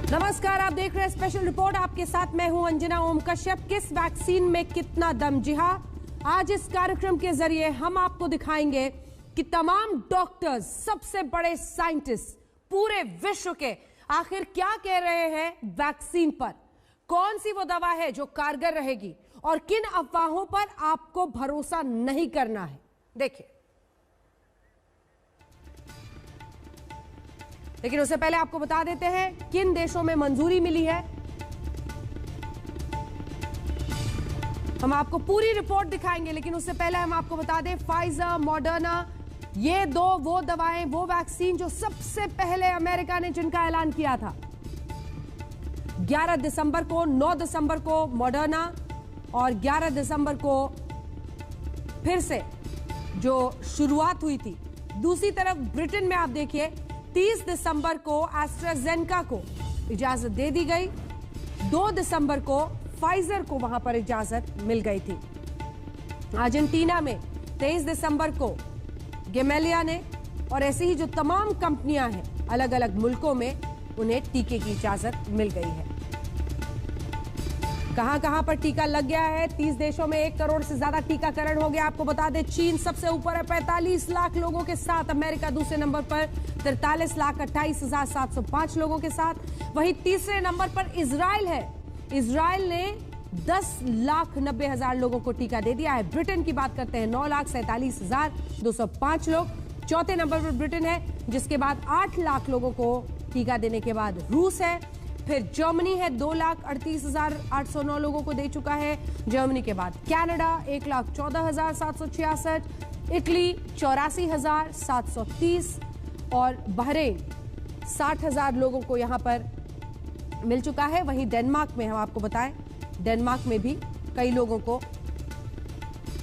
नमस्कार, आप देख रहे हैं स्पेशल रिपोर्ट। आपके साथ मैं हूं अंजना ओम कश्यप। किस वैक्सीन में कितना दम? जी हां, आज इस कार्यक्रम के जरिए हम आपको दिखाएंगे कि तमाम डॉक्टर्स, सबसे बड़े साइंटिस्ट पूरे विश्व के आखिर क्या कह रहे हैं वैक्सीन पर। कौन सी वो दवा है जो कारगर रहेगी और किन अफवाहों पर आपको भरोसा नहीं करना है। देखिए, लेकिन उससे पहले आपको बता देते हैं किन देशों में मंजूरी मिली है। हम आपको पूरी रिपोर्ट दिखाएंगे, लेकिन उससे पहले हम आपको बता दें फाइजर, मॉडर्ना, ये दो वो दवाएं, वो वैक्सीन जो सबसे पहले अमेरिका ने जिनका ऐलान किया था 11 दिसंबर को, 9 दिसंबर को मॉडर्ना और 11 दिसंबर को फिर से जो शुरुआत हुई थी। दूसरी तरफ ब्रिटेन में आप देखिए 30 दिसंबर को एस्ट्राजेनेका को इजाजत दे दी गई, 2 दिसंबर को फाइजर को वहां पर इजाजत मिल गई थी। अर्जेंटीना में 23 दिसंबर को गेमेलिया ने, और ऐसे ही जो तमाम कंपनियां हैं अलग अलग मुल्कों में, उन्हें टीके की इजाजत मिल गई है। कहां कहां पर टीका लग गया है? 30 देशों में 1 करोड़ से ज्यादा टीकाकरण हो गया। आपको बता दें चीन सबसे ऊपर है 45 लाख लोगों के साथ, अमेरिका दूसरे नंबर पर 43,28,705 लोगों के साथ। वहीं तीसरे नंबर पर इजराइल है। इजराइल ने 10,90,000 लोगों को टीका दे दिया है। ब्रिटेन की बात करते हैं 9,47,205 लोग। चौथे नंबर पर ब्रिटेन है, जिसके बाद 8 लाख लोगों को टीका देने के बाद रूस है। फिर जर्मनी है, 2,38,809 लोगों को दे चुका है। जर्मनी के बाद कनाडा 1,14,766, इटली 84,730 और बहरीन 60,000 लोगों को यहां पर मिल चुका है। वहीं डेनमार्क में हम आपको बताएं, डेनमार्क में भी कई लोगों को,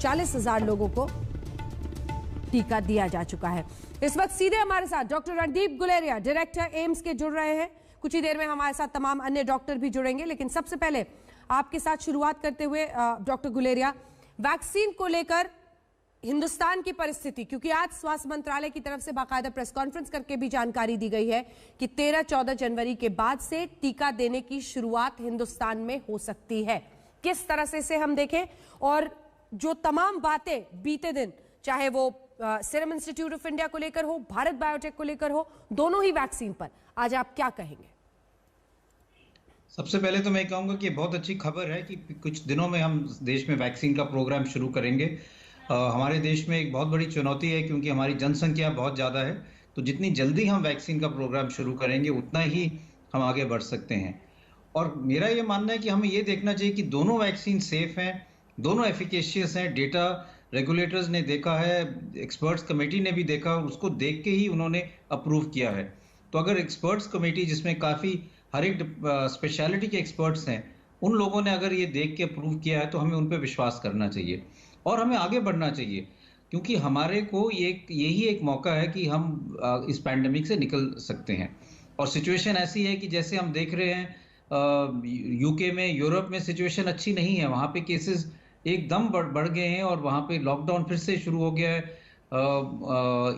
40,000 लोगों को टीका दिया जा चुका है। इस वक्त सीधे हमारे साथ doctor Randeep Guleria, director AIIMS के, जुड़ रहे हैं। कुछ ही देर में हमारे साथ तमाम अन्य डॉक्टर भी जुड़ेंगे, लेकिन सबसे पहले आपके साथ शुरुआत करते हुए डॉक्टर गुलेरिया, वैक्सीन को लेकर हिंदुस्तान की परिस्थिति, क्योंकि आज स्वास्थ्य मंत्रालय की तरफ से बाकायदा प्रेस कॉन्फ्रेंस करके भी जानकारी दी गई है कि 13-14 जनवरी के बाद से टीका देने की शुरुआत हिंदुस्तान में हो सकती है। किस तरह से इसे हम देखें, और जो तमाम बातें बीते दिन, चाहे वो सीरम इंस्टीट्यूट ऑफ इंडिया को लेकर हो, भारत बायोटेक को लेकर हो, दोनों ही वैक्सीन पर आज आप क्या कहेंगे? सबसे पहले तो मैं कहूंगा कि बहुत अच्छी खबर है कि कुछ दिनों में हम देश में वैक्सीन का प्रोग्राम शुरू करेंगे। हमारे देश में एक बहुत बड़ी चुनौती है, क्योंकि हमारी जनसंख्या बहुत ज़्यादा है। तो जितनी जल्दी हम वैक्सीन का प्रोग्राम शुरू करेंगे, उतना ही हम आगे बढ़ सकते हैं। और मेरा ये मानना है कि हमें ये देखना चाहिए कि दोनों वैक्सीन सेफ हैं, दोनों एफिकेशियस हैं। डेटा रेगुलेटर्स ने देखा है, एक्सपर्ट्स कमेटी ने भी देखा, और उसको देख के ही उन्होंने अप्रूव किया है। तो अगर एक्सपर्ट्स कमेटी, जिसमें काफ़ी हर एक स्पेशलिटी के एक्सपर्ट्स हैं, उन लोगों ने अगर ये देख के अप्रूव किया है, तो हमें उन पर विश्वास करना चाहिए और हमें आगे बढ़ना चाहिए, क्योंकि हमारे को यही एक मौका है कि हम इस पैंडेमिक से निकल सकते हैं। और सिचुएशन ऐसी है कि जैसे हम देख रहे हैं यूके में, यूरोप में सिचुएशन अच्छी नहीं है। वहाँ पे केसेस एकदम बढ़ गए हैं और वहाँ पे लॉकडाउन फिर से शुरू हो गया है।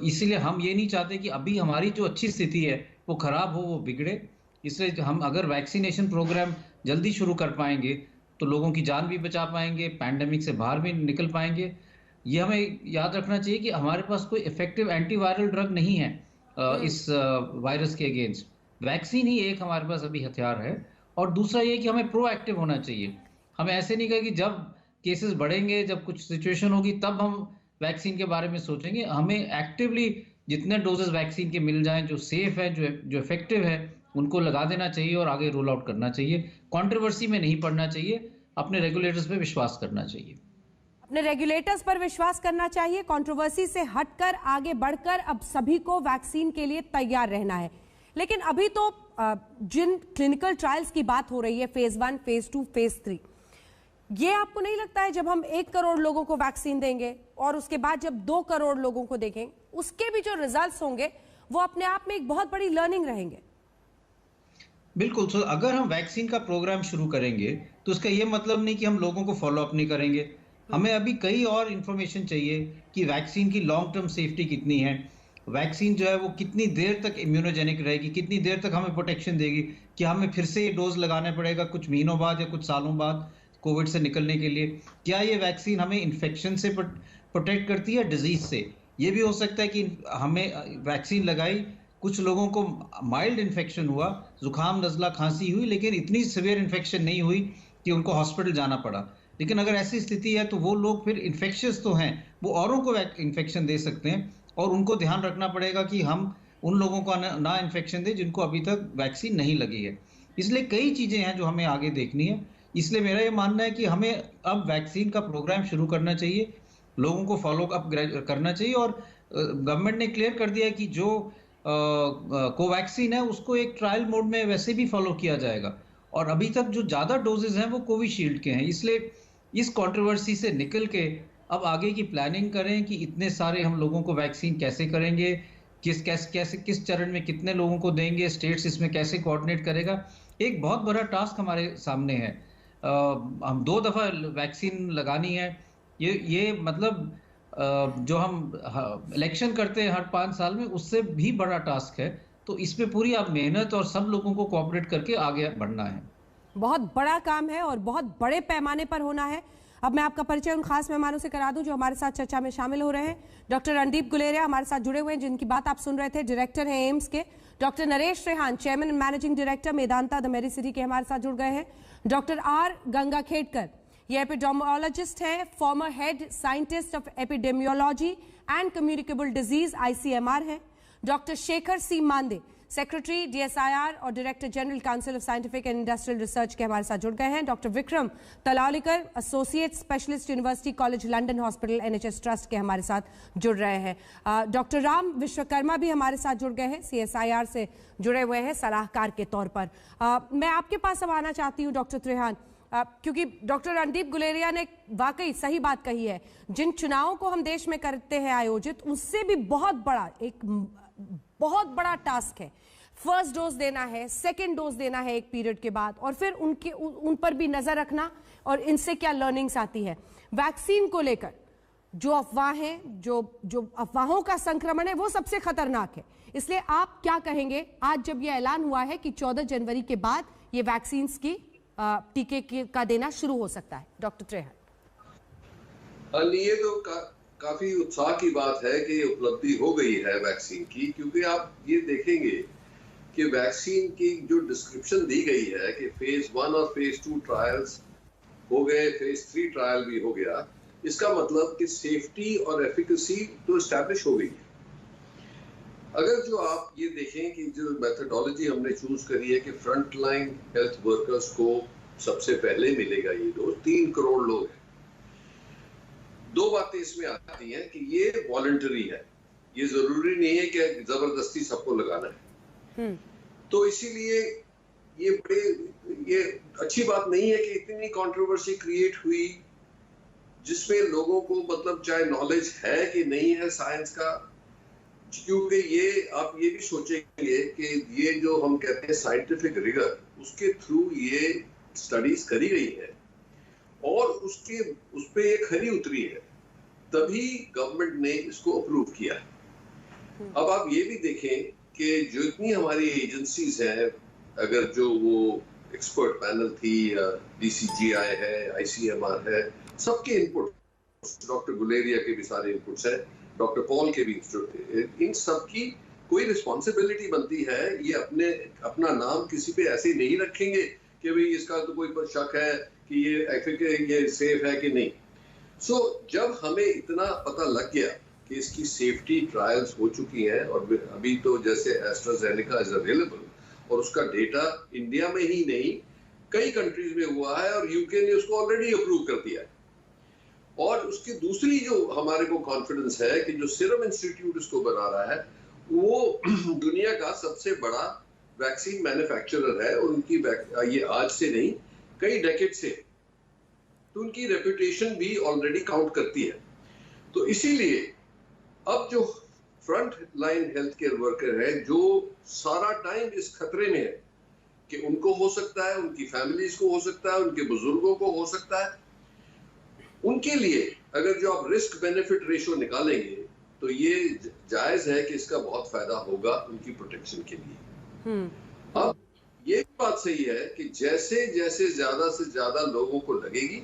इसीलिए हम ये नहीं चाहते कि अभी हमारी जो अच्छी स्थिति है वो खराब हो, वो बिगड़े। इसलिए हम अगर वैक्सीनेशन प्रोग्राम जल्दी शुरू कर पाएंगे तो लोगों की जान भी बचा पाएंगे, पैंडेमिक से बाहर भी निकल पाएंगे। ये हमें याद रखना चाहिए कि हमारे पास कोई इफेक्टिव एंटीवायरल ड्रग नहीं है इस वायरस के अगेंस्ट। वैक्सीन ही एक हमारे पास अभी हथियार है। और दूसरा ये कि हमें प्रोएक्टिव होना चाहिए। हमें ऐसे नहीं कहा कि जब केसेस बढ़ेंगे, जब कुछ सिचुएशन होगी, तब हम वैक्सीन के बारे में सोचेंगे। हमें एक्टिवली जितने डोजेस वैक्सीन के मिल जाएं, जो सेफ है, जो इफेक्टिव है, उनको लगा देना चाहिए और आगे रोल आउट करना चाहिए। कंट्रोवर्सी में नहीं पड़ना चाहिए, अपने रेगुलेटर्स पे विश्वास करना चाहिए। अपने रेगुलेटर्स पर विश्वास करना चाहिए, कंट्रोवर्सी से हटकर आगे बढ़कर अब सभी को वैक्सीन के लिए तैयार रहना है। लेकिन अभी तो जिन क्लिनिकल ट्रायल्स की बात हो रही है, फेज 1, फेज 2, फेज 3, ये आपको नहीं लगता है जब हम 1 करोड़ लोगों को वैक्सीन देंगे और उसके बाद जब 2 करोड़ लोगों को देंगे, उसके भी जो रिजल्ट्स होंगे वो अपने आप में एक बहुत बड़ी लर्निंग रहेंगे? बिल्कुल। सो अगर हम वैक्सीन का प्रोग्राम शुरू करेंगे तो उसका ये मतलब नहीं कि हम लोगों को फॉलो अप नहीं करेंगे। हमें अभी कई और इंफॉर्मेशन चाहिए कि वैक्सीन की लॉन्ग टर्म सेफ्टी कितनी है, वैक्सीन जो है वो कितनी देर तक इम्यूनोजेनिक रहेगी, कितनी देर तक हमें प्रोटेक्शन देगी, कि हमें फिर से ये डोज लगाना पड़ेगा कुछ महीनों बाद या कुछ सालों बाद कोविड से निकलने के लिए। क्या ये वैक्सीन हमें इन्फेक्शन से प्रोटेक्ट करती है, डिजीज से? ये भी हो सकता है कि हमें वैक्सीन लगाई, कुछ लोगों को माइल्ड इन्फेक्शन हुआ, जुकाम नज़ला खांसी हुई, लेकिन इतनी सीवियर इन्फेक्शन नहीं हुई कि उनको हॉस्पिटल जाना पड़ा। लेकिन अगर ऐसी स्थिति है तो वो लोग फिर इन्फेक्शियस तो हैं, वो औरों को इन्फेक्शन दे सकते हैं, और उनको ध्यान रखना पड़ेगा कि हम उन लोगों को ना इन्फेक्शन दें जिनको अभी तक वैक्सीन नहीं लगी है। इसलिए कई चीज़ें हैं जो हमें आगे देखनी है। इसलिए मेरा ये मानना है कि हमें अब वैक्सीन का प्रोग्राम शुरू करना चाहिए, लोगों को फॉलो अप करना चाहिए, और गवर्नमेंट ने क्लियर कर दिया है कि जो कोवैक्सीन है उसको एक ट्रायल मोड में वैसे भी फॉलो किया जाएगा, और अभी तक जो ज़्यादा डोजेज हैं वो कोविशील्ड के हैं। इसलिए इस कंट्रोवर्सी से निकल के अब आगे की प्लानिंग करें कि इतने सारे हम लोगों को वैक्सीन कैसे करेंगे, किस चरण में कितने लोगों को देंगे, स्टेट्स इसमें कैसे कोऑर्डिनेट करेगा। एक बहुत बड़ा टास्क हमारे सामने है। हम 2 दफ़ा वैक्सीन लगानी है, ये मतलब जो हम इलेक्शन करते हैं हर 5 साल में, उससे भी बड़ा टास्क है। तो इसमें पूरी आप मेहनत और सब लोगों को कोऑपरेट करके आगे बढ़ना है। बहुत बड़ा काम है और बहुत बड़े पैमाने पर होना है। अब मैं आपका परिचय उन खास मेहमानों से करा दूं जो हमारे साथ चर्चा में शामिल हो रहे हैं। डॉक्टर रणदीप गुलेरिया हमारे साथ जुड़े हुए हैं, जिनकी बात आप सुन रहे थे, डायरेक्टर हैं एम्स के। Doctor Naresh Trehan, chairman and managing director Medanta the Medicity के, हमारे साथ जुड़ गए हैं। डॉक्टर आर गंगाखेडकर, ये एपिडेमियोलॉजिस्ट हैं, former head scientist of epidemiology and communicable disease ICMR हैं। Doctor Shekhar C Mande, secretary DSIR और director general council of scientific and industrial research के, हमारे साथ जुड़ गए हैं। Doctor Vikram Talawalikar, associate specialist, university college London hospital NHS trust के, हमारे साथ जुड़ रहे हैं। डॉक्टर राम विश्वकर्मा भी हमारे साथ जुड़ गए हैं, CSIR से जुड़े हुए हैं सलाहकार के तौर पर। मैं आपके पास अब आना चाहती हूँ डॉक्टर त्रेहान, क्योंकि डॉक्टर रणदीप गुलेरिया ने वाकई सही बात कही है। जिन चुनावों को हम देश में करते हैं आयोजित, उससे भी बहुत बड़ा टास्क है। फर्स्ट डोज देना है, सेकंड डोज देना है एक पीरियड के बाद, और फिर उन पर भी नजर रखना और इनसे क्या लर्निंग्स आती है। वैक्सीन को लेकर जो अफवाहें, जो अफवाहों का संक्रमण है, वो सबसे खतरनाक है। इसलिए आप क्या कहेंगे आज जब यह ऐलान हुआ है कि 14 जनवरी के बाद ये वैक्सीन की टीके का देना शुरू हो सकता है? डॉक्टर त्रेहान। ये तो काफी उत्साह की बात है कि उपलब्धि हो गई है वैक्सीन की, क्योंकि आप ये देखेंगे कि वैक्सीन की जो डिस्क्रिप्शन दी गई है कि फेज 1 और फेज 2 ट्रायल्स हो गए, फेज 3 ट्रायल भी हो गया, इसका मतलब कि सेफ्टी और एफिकेसी तो एस्टैब्लिश हो गई है। अगर जो आप ये देखें कि जो मेथडोलॉजी हमने चूज करी है कि फ्रंट लाइन हेल्थ वर्कर्स को सबसे पहले मिलेगा ये डोज, 3 करोड़ लोग हैं। 2 बातें इसमें आती हैं कि ये वॉलंटरी है, ये जरूरी नहीं है कि जबरदस्ती सबको लगाना है। तो इसीलिए ये अच्छी बात नहीं है कि इतनी कंट्रोवर्सी क्रिएट हुई, जिसमें लोगों को मतलब चाहे नॉलेज है कि नहीं है साइंस का, क्योंकि ये आप ये भी सोचेंगे कि ये जो हम कहते हैं साइंटिफिक रिगर, उसके थ्रू ये स्टडीज करी गई है और उस पे ये खरी उतरी है, तभी गवर्नमेंट ने इसको अप्रूव किया। अब आप ये भी देखें कि जो इतनी हमारी एजेंसीज हैं, अगर जो वो एक्सपर्ट पैनल थी, DCGI है, ICMR है, सबके इनपुट, डॉक्टर गुलेरिया के भी सारे इनपुट्स हैं, डॉक्टर पॉल के भी इंस्टीट्यूट थे, इन सब की कोई रिस्पॉन्सिबिलिटी बनती है। ये अपना नाम किसी पे ऐसे नहीं रखेंगे कि भाई इसका तो कोई पर शक है कि ये सेफ है कि नहीं। सो जब हमें इतना पता लग गया कि इसकी सेफ्टी ट्रायल्स हो चुकी हैं, और अभी तो जैसे एस्ट्राजेनेका इज अवेलेबल, और उसका डेटा इंडिया में ही नहीं कई कंट्रीज में हुआ है, और यूके ने उसको ऑलरेडी अप्रूव कर दिया है। और उसकी दूसरी जो हमारे को कॉन्फिडेंस है कि जो सीरम इंस्टीट्यूट इसको बना रहा है, वो दुनिया का सबसे बड़ा वैक्सीन मैन्युफैक्चरर है, और उनकी ये आज से नहीं कई डेकेड से, तो उनकी रेपुटेशन भी ऑलरेडी काउंट करती है। तो इसीलिए अब जो front line health care worker है, जो सारा टाइम इस खतरे में है कि उनको हो सकता है, उनकी फैमिलीज को हो सकता है, उनके बुजुर्गों को हो सकता है, उनके लिए अगर जो आप रिस्क बेनिफिट रेशियो निकालेंगे तो ये जायज है कि इसका बहुत फायदा होगा उनकी प्रोटेक्शन के लिए। अब ये बात सही है कि जैसे जैसे ज्यादा से ज्यादा लोगों को लगेगी,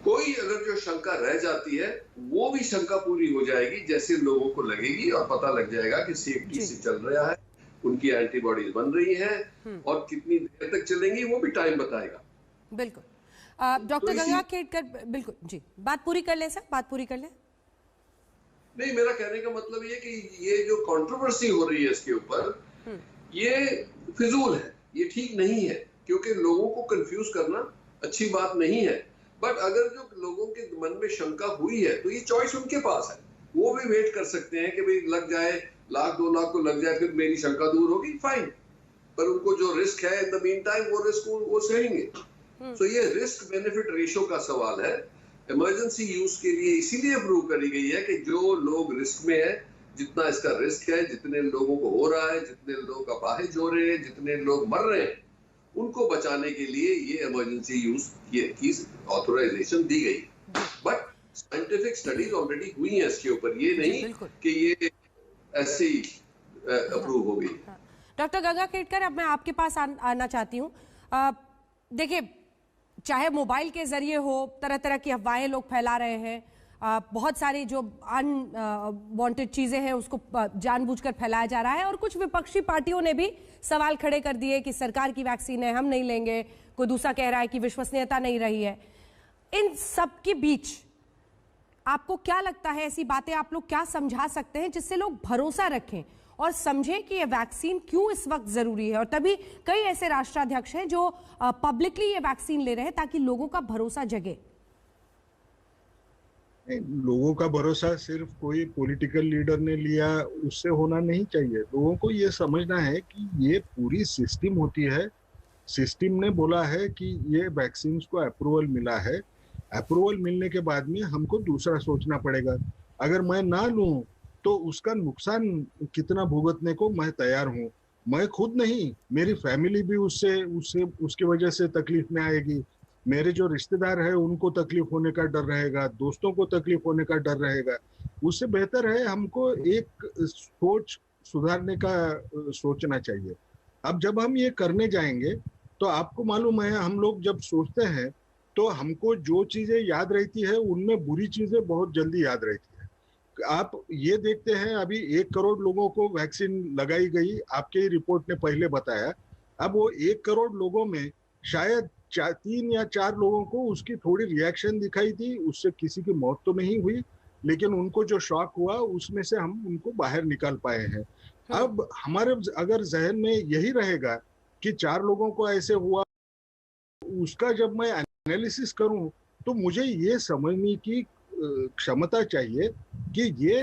कोई अगर जो शंका रह जाती है वो भी शंका पूरी हो जाएगी जैसे लोगों को लगेगी और पता लग जाएगा कि सेफ्टी से चल रहा है, उनकी एंटीबॉडीज बन रही हैं और कितनी देर तक चलेंगी वो भी टाइम बताएगा। बिल्कुल। डॉक्टर गंगा खेड़कर, बिल्कुल जी, बात पूरी कर ले सर, बात पूरी कर ले। नहीं, मेरा कहने का मतलब ये कि ये जो कंट्रोवर्सी हो रही है इसके ऊपर, ये फिजूल है, ये ठीक नहीं है, क्योंकि लोगों को कंफ्यूज करना अच्छी बात नहीं है। बट अगर जो लोगों के मन में शंका हुई है तो ये चॉइस उनके पास है, वो भी वेट कर सकते हैं कि भाई लग जाए, 1,00,000 2 लाख को लग जाए, फिर मेरी शंका दूर होगी, फाइन। पर उनको जो रिस्क है इन द मीन टाइम वो रिस्क वो सहेंगे। सो ये रिस्क बेनिफिट रेशो का सवाल है। इमरजेंसी यूज के लिए इसीलिए अप्रूव करी गई है कि जो लोग रिस्क में है, जितना इसका रिस्क है, जितने लोगों को हो रहा है, जितने लोग अपाहिज हो रहे हैं, जितने लोग मर रहे हैं, उनको बचाने के लिए ये इमरजेंसी यूज की ऑथराइजेशन दी गई। बट साइंटिफिक स्टडीज ऑलरेडी हुई हैं इसके ऊपर, ये नहीं कि ये ऐसे ही अप्रूव हो गई। डॉक्टर गंगा खेड़कर, अब मैं आपके पास आना चाहती हूँ। देखिए, चाहे मोबाइल के जरिए हो, तरह तरह की अफवाहें लोग फैला रहे हैं, बहुत सारी जो अनवांटेड चीजें हैं उसको जानबूझकर फैलाया जा रहा है, और कुछ विपक्षी पार्टियों ने भी सवाल खड़े कर दिए कि सरकार की वैक्सीन है, हम नहीं लेंगे, कोई दूसरा कह रहा है कि विश्वसनीयता नहीं रही है। इन सब के बीच आपको क्या लगता है, ऐसी बातें आप लोग क्या समझा सकते हैं जिससे लोग भरोसा रखें और समझें कि ये वैक्सीन क्यों इस वक्त जरूरी है? और तभी कई ऐसे राष्ट्राध्यक्ष हैं जो पब्लिकली ये वैक्सीन ले रहे हैं ताकि लोगों का भरोसा जगे। लोगों का भरोसा सिर्फ कोई पॉलिटिकल लीडर ने लिया उससे होना नहीं चाहिए। लोगों को ये समझना है कि ये पूरी सिस्टम होती है। सिस्टम ने बोला है कि ये वैक्सीन को अप्रूवल मिला है, अप्रूवल मिलने के बाद में हमको दूसरा सोचना पड़ेगा। अगर मैं ना लूं तो उसका नुकसान कितना भुगतने को मैं तैयार हूं। मैं खुद नहीं, मेरी फैमिली भी उसकी वजह से तकलीफ में आएगी। मेरे जो रिश्तेदार है उनको तकलीफ होने का डर रहेगा, दोस्तों को तकलीफ होने का डर रहेगा। उससे बेहतर है हमको एक सोच सुधारने का सोचना चाहिए। अब जब हम ये करने जाएंगे तो आपको मालूम है, हम लोग जब सोचते हैं तो हमको जो चीजें याद रहती है उनमें बुरी चीजें बहुत जल्दी याद रहती है। आप ये देखते हैं, अभी 1 करोड़ लोगों को वैक्सीन लगाई गई, आपके ही रिपोर्ट ने पहले बताया। अब वो 1 करोड़ लोगों में शायद 3 या 4 लोगों को उसकी थोड़ी रिएक्शन दिखाई थी, उससे किसी की मौत तो नहीं हुई, लेकिन उनको जो शॉक हुआ उसमें से हम उनको बाहर निकाल पाए हैं। अब हमारे अगर जहन में यही रहेगा कि 4 लोगों को ऐसे हुआ, उसका जब मैं एनालिसिस करूं तो मुझे ये समझने की क्षमता चाहिए कि ये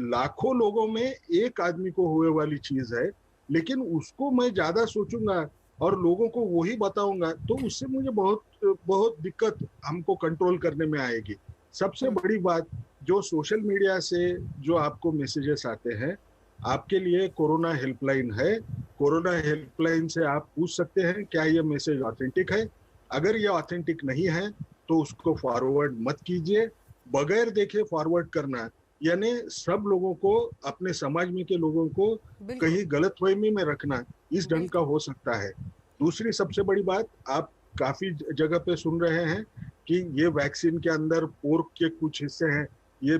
लाखों लोगों में एक आदमी को हुए वाली चीज है, लेकिन उसको मैं ज्यादा सोचूंगा और लोगों को वही बताऊंगा तो उससे मुझे बहुत दिक्कत हमको कंट्रोल करने में आएगी। सबसे बड़ी बात, जो सोशल मीडिया से जो आपको मैसेजेस आते हैं, आपके लिए कोरोना हेल्पलाइन है। कोरोना हेल्पलाइन से आप पूछ सकते हैं क्या ये मैसेज ऑथेंटिक है। अगर ये ऑथेंटिक नहीं है तो उसको फॉरवर्ड मत कीजिए। बगैर देखे फॉरवर्ड करना यानी सब लोगों को, अपने समाज में के लोगों को कहीं गलतफहमी में रखना, इस ढंग का हो सकता है। दूसरी सबसे बड़ी बात, आप काफी जगह पे सुन रहे हैं कि ये वैक्सीन के अंदर पोर्क के कुछ हिस्से हैं, ये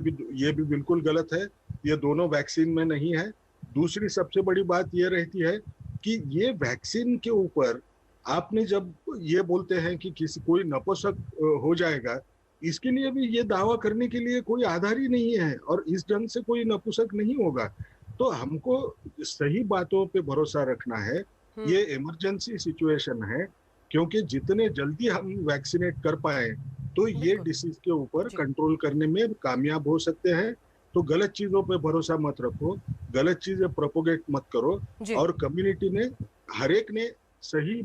भी बिल्कुल गलत है। ये दोनों वैक्सीन में नहीं है। दूसरी सबसे बड़ी बात ये रहती है कि ये वैक्सीन के ऊपर आपने जब ये बोलते हैं कि कोई नपुंसक हो जाएगा, इसके लिए भी ये दावा करने के लिए कोई आधार ही नहीं है और इस ढंग से कोई नपुंसक नहीं होगा। तो हमको सही बातों पे भरोसा रखना है। ये इमरजेंसी सिचुएशन है, क्योंकि जितने जल्दी हम वैक्सीनेट कर पाए तो ये डिसीज के ऊपर कंट्रोल करने में कामयाब हो सकते हैं। तो गलत चीजों पे भरोसा मत रखो, गलत चीजें प्रोपोगेट मत करो, और कम्युनिटी ने, हर एक ने सही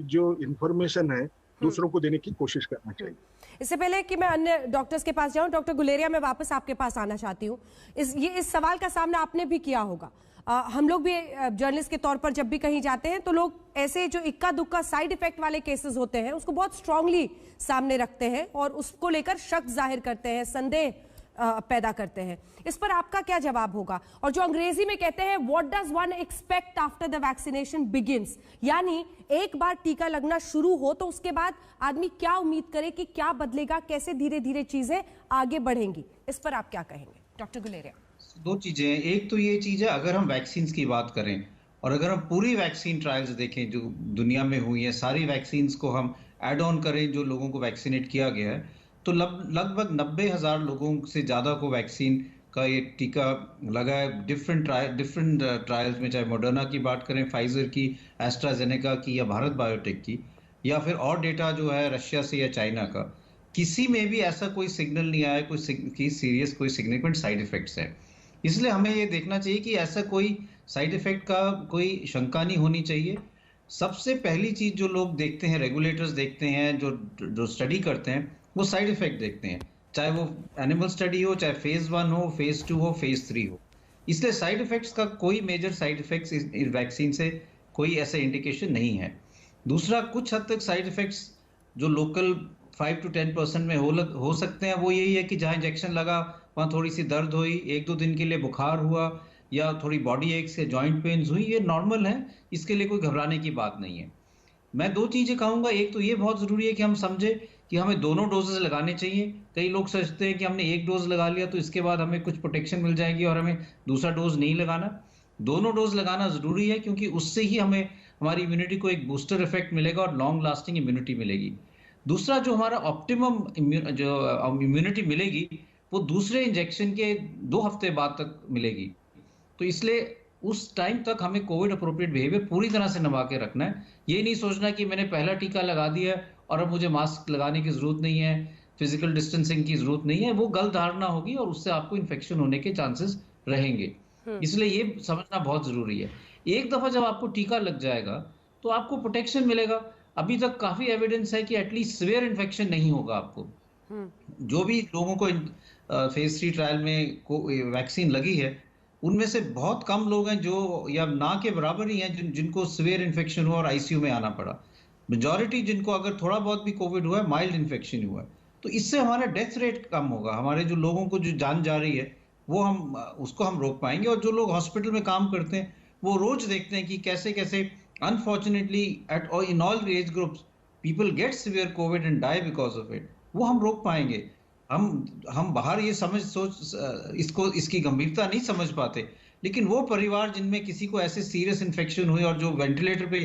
जो इंफॉर्मेशन है दूसरों को देने की कोशिश करना चाहिए। इससे पहले कि मैं अन्य डॉक्टर्स के पास जाऊं, डॉक्टर गुलेरिया, मैं वापस आपके पास आना चाहती हूं। इस सवाल का सामना आपने भी किया होगा। हम लोग भी जर्नलिस्ट के तौर पर जब भी कहीं जाते हैं तो लोग ऐसे जो इक्का दुक्का साइड इफेक्ट वाले केसेस होते हैं उसको बहुत स्ट्रांगली सामने रखते हैं और उसको लेकर शक जाहिर करते हैं, संदेह पैदा करते हैं। इस पर आपका क्या जवाब होगा? और जो अंग्रेजी में कहते हैं what does one expect after the vaccination begins, यानी एक बार टीका लगना शुरू हो तो उसके बाद आदमी क्या उम्मीद करे कि क्या बदलेगा, कैसे धीरे धीरे चीजें आगे बढ़ेंगी, इस पर आप क्या कहेंगे डॉक्टर गुलेरिया? दो चीजें हैं। एक तो ये चीज है, अगर हम वैक्सीन की बात करें और अगर हम पूरी वैक्सीन ट्रायल्स देखें जो दुनिया में हुई है, सारी वैक्सीन को हम एड ऑन करें जो लोगों को वैक्सीनेट किया गया है, तो लगभग 90,000 लोगों से ज़्यादा को वैक्सीन का ये टीका लगा है डिफरेंट ट्रायल्स में, चाहे मॉडर्ना की बात करें, फाइजर की, एस्ट्राजेनेका की या भारत बायोटेक की, या फिर और डेटा जो है रशिया से या चाइना का। किसी में भी ऐसा कोई सिग्नल नहीं आया कोई सीरियस कोई सिग्निफिकेंट साइड इफेक्ट्स है। इसलिए हमें ये देखना चाहिए कि ऐसा कोई साइड इफेक्ट का कोई शंका नहीं होनी चाहिए। सबसे पहली चीज जो लोग देखते हैं, रेगुलेटर्स देखते हैं, जो स्टडी करते हैं, वो साइड इफेक्ट देखते हैं, चाहे वो एनिमल स्टडी हो, चाहे फेज 1 हो, फेज 2 हो, फेज 3 हो। इसलिए साइड इफेक्ट्स का कोई मेजर साइड इफेक्ट्स इस वैक्सीन से कोई ऐसा इंडिकेशन नहीं है। दूसरा, कुछ हद तक साइड इफेक्ट्स जो लोकल 5 to 10% में हो सकते हैं, वो यही है कि जहाँ इंजेक्शन लगा वहाँ थोड़ी सी दर्द हुई, 1-2 दिन के लिए बुखार हुआ, या थोड़ी बॉडी एक्स या जॉइंट पेन्स हुई, ये नॉर्मल है, इसके लिए कोई घबराने की बात नहीं है। मैं दो चीजें कहूंगा। एक तो ये बहुत जरूरी है कि हम समझे कि हमें दोनों डोजेस लगाने चाहिए। कई लोग सोचते हैं कि हमने एक डोज लगा लिया तो इसके बाद हमें कुछ प्रोटेक्शन मिल जाएगी और हमें दूसरा डोज नहीं लगाना। दोनों डोज लगाना जरूरी है, क्योंकि उससे ही हमें हमारी इम्यूनिटी को एक बूस्टर इफेक्ट मिलेगा और लॉन्ग लास्टिंग इम्यूनिटी मिलेगी। दूसरा, जो हमारा ऑप्टिमम जो इम्यूनिटी मिलेगी वो दूसरे इंजेक्शन के 2 हफ्ते बाद तक मिलेगी। तो इसलिए उस टाइम तक हमें कोविड अप्रोप्रिएट बिहेवियर पूरी तरह से निभा के रखना है। ये नहीं सोचना कि मैंने पहला टीका लगा दिया और अब मुझे मास्क लगाने की जरूरत नहीं है, फिजिकल डिस्टेंसिंग की जरूरत नहीं है। वो गलत धारणा होगी और उससे आपको इन्फेक्शन होने के चांसेस रहेंगे। इसलिए ये समझना बहुत जरूरी है। एक दफा जब आपको टीका लग जाएगा तो आपको प्रोटेक्शन मिलेगा। अभी तक काफी एविडेंस है कि एटलीस्ट सीवियर इन्फेक्शन नहीं होगा आपको। जो भी लोगों को फेज 3 ट्रायल में वैक्सीन लगी है, उनमें से बहुत कम लोग हैं जो या ना के बराबर ही हैं जिनको सीवियर इन्फेक्शन हुआ और आईसीयू में आना पड़ा। मेजॉरिटी जिनको अगर थोड़ा बहुत भी कोविड हुआ है, माइल्ड इन्फेक्शन हुआ है। तो इससे हमारा डेथ रेट कम होगा, हमारे जो लोगों को जो जान जा रही है वो उसको हम रोक पाएंगे। और जो लोग हॉस्पिटल में काम करते हैं वो रोज देखते हैं कि कैसे कैसे unfortunately in all age groups people get severe COVID and die because of it. वो हम रोक पाएंगे। हम बाहर ये इसकी गंभीरता नहीं समझ पाते, लेकिन वो परिवार जिनमें किसी को ऐसे सीरियस इन्फेक्शन हुई और जो वेंटिलेटर पे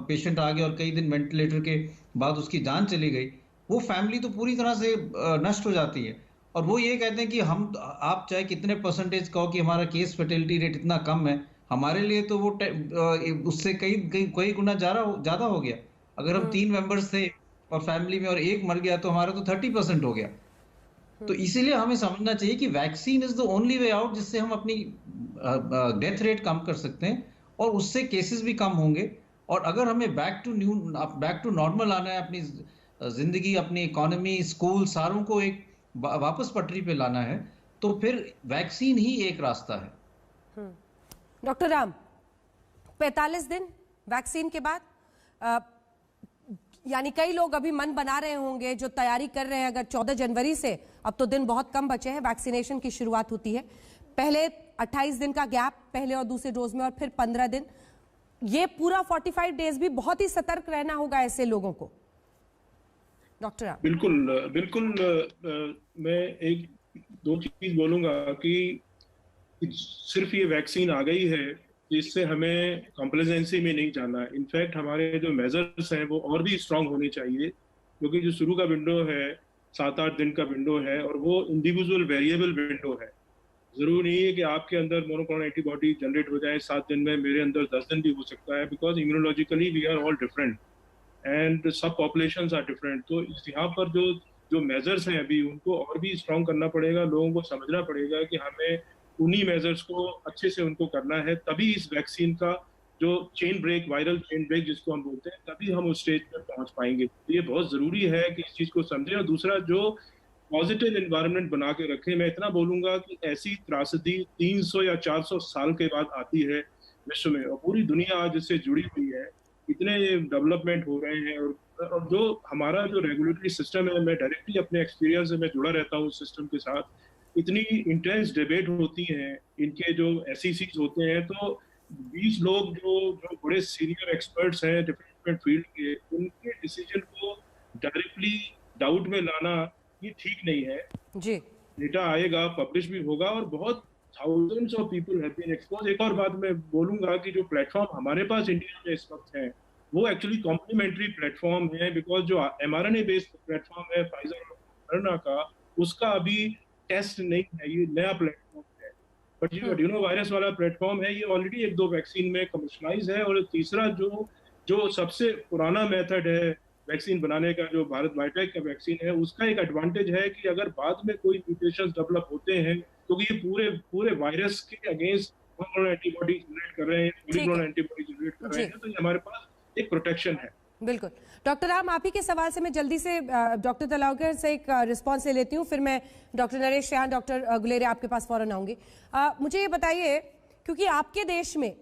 पेशेंट आ गया और कई दिन वेंटिलेटर के बाद उसकी जान चली गई, वो फैमिली तो पूरी तरह से नष्ट हो जाती है। और वो ये कहते हैं कि आप चाहे कितने परसेंटेज कहो कि हमारा केस फर्टिलिटी रेट इतना कम है, हमारे लिए तो वो उससे कई गुना ज्यादा हो गया। अगर हम 3 मेंबर्स थे और फैमिली में और एक मर गया तो हमारा तो 30% हो गया। तो इसीलिए हमें समझना चाहिए कि vaccine is the only way out जिससे हम अपनी डेथ रेट कम कर सकते हैं और उससे केसेस भी कम होंगे। और अगर हमें बैक टू नॉर्मल आना है, अपनी जिंदगी, अपनी इकोनॉमी, स्कूल, सारों को एक वापस पटरी पे लाना है, तो फिर वैक्सीन ही एक रास्ता है। डॉक्टर राम, 45 दिन वैक्सीन के बाद, यानी कई लोग अभी मन बना रहे होंगे, जो तैयारी कर रहे हैं, अगर 14 जनवरी से, अब तो दिन बहुत कम बचे हैं, वैक्सीनेशन की शुरुआत होती है। पहले 28 दिन का गैप पहले और दूसरे डोज में, और फिर 15 दिन, ये पूरा 45 डेज भी बहुत ही सतर्क रहना होगा ऐसे लोगों को। डॉक्टर राम। बिल्कुल मैं एक दो चीज बोलूंगा कि सिर्फ ये वैक्सीन आ गई है इससे हमें कॉम्प्लेजेंसी में नहीं जाना है। इनफैक्ट हमारे जो मेजर्स हैं वो और भी स्ट्रांग होने चाहिए, क्योंकि जो शुरू का विंडो है 7-8 दिन का विंडो है और वो इंडिविजुअल वेरिएबल विंडो है। जरूरी नहीं है कि आपके अंदर मोनोक्लोनल एंटीबॉडी जनरेट हो जाए 7 दिन में, मेरे अंदर 10 दिन भी हो सकता है, because immunologically we are all different and सब पॉपुलेशंस आर डिफरेंट। तो यहाँ पर जो मेजर्स हैं अभी उनको और भी स्ट्रांग करना पड़ेगा। लोगों को समझना पड़ेगा कि हमें उन्हीं मेजर्स को अच्छे से उनको करना है, तभी इस वैक्सीन का जो chain break, viral chain break जिसको हम बोलते हैं, तभी हम उस स्टेज पर पहुंच पाएंगे। तो ये बहुत जरूरी है कि इस चीज को समझें। और दूसरा, जो पॉजिटिव एनवायरनमेंट बना के रखें। मैं इतना बोलूंगा कि ऐसी त्रासदी 300 या 400 साल के बाद आती है विश्व में, और पूरी दुनिया आज इससे जुड़ी हुई है। इतने डेवलपमेंट हो रहे हैं और जो हमारा जो रेगुलेटरी सिस्टम है, मैं डायरेक्टली अपने एक्सपीरियंस से मैं जुड़ा रहता हूँ उस सिस्टम के साथ। इतनी इंटेंस डिबेट होती है, इनके जो SECs होते हैं, तो 20 लोग जो बड़े सीनियर एक्सपर्ट्स हैं डिफरेंट फील्ड के, उनके डिसीजन को डायरेक्टली डाउट में लाना ये ठीक नहीं है जी। डेटा आएगा, पब्लिश भी होगा, और बहुत thousands of people have been expose. एक और बात मैं बोलूंगा कि जो प्लेटफॉर्म हमारे पास इंडिया में इस वक्त है वो एक्चुअली कॉम्प्लीमेंट्री प्लेटफॉर्म है, बिकॉज जो mRNA बेस्ड प्लेटफॉर्म है फाइजर और मॉडर्ना का, उसका अभी टेस्ट नहीं है, ये नया प्लेटफॉर्म है। बट जो एडिनो वायरस वाला प्लेटफॉर्म है ये ऑलरेडी 1-2 वैक्सीन में कमर्शलाइज है। और तीसरा जो सबसे पुराना मेथड है वैक्सीन बनाने का, जो भारत बायोटेक का वैक्सीन है, उसका एक एडवांटेज है कि अगर बाद में कोई म्यूटेशंस डेवलप होते हैं, क्योंकि ये पूरे वायरस के अगेंस्ट एंटीबॉडी जनरेट कर रहे हैं, एंटीबॉडी जनरेट कर रहे हैं, तो ये हमारे पास एक प्रोटेक्शन है। बिल्कुल। डॉक्टर राम, आप ही के सवाल से मैं जल्दी से डॉक्टर तलावकर से एक रिस्पॉन्स ले लेती हूँ, फिर मैं डॉक्टर नरेश रेहान, डॉक्टर गुलेरिया आपके पास फौरन आऊंगी। मुझे ये बताइए, क्योंकि आपके देश में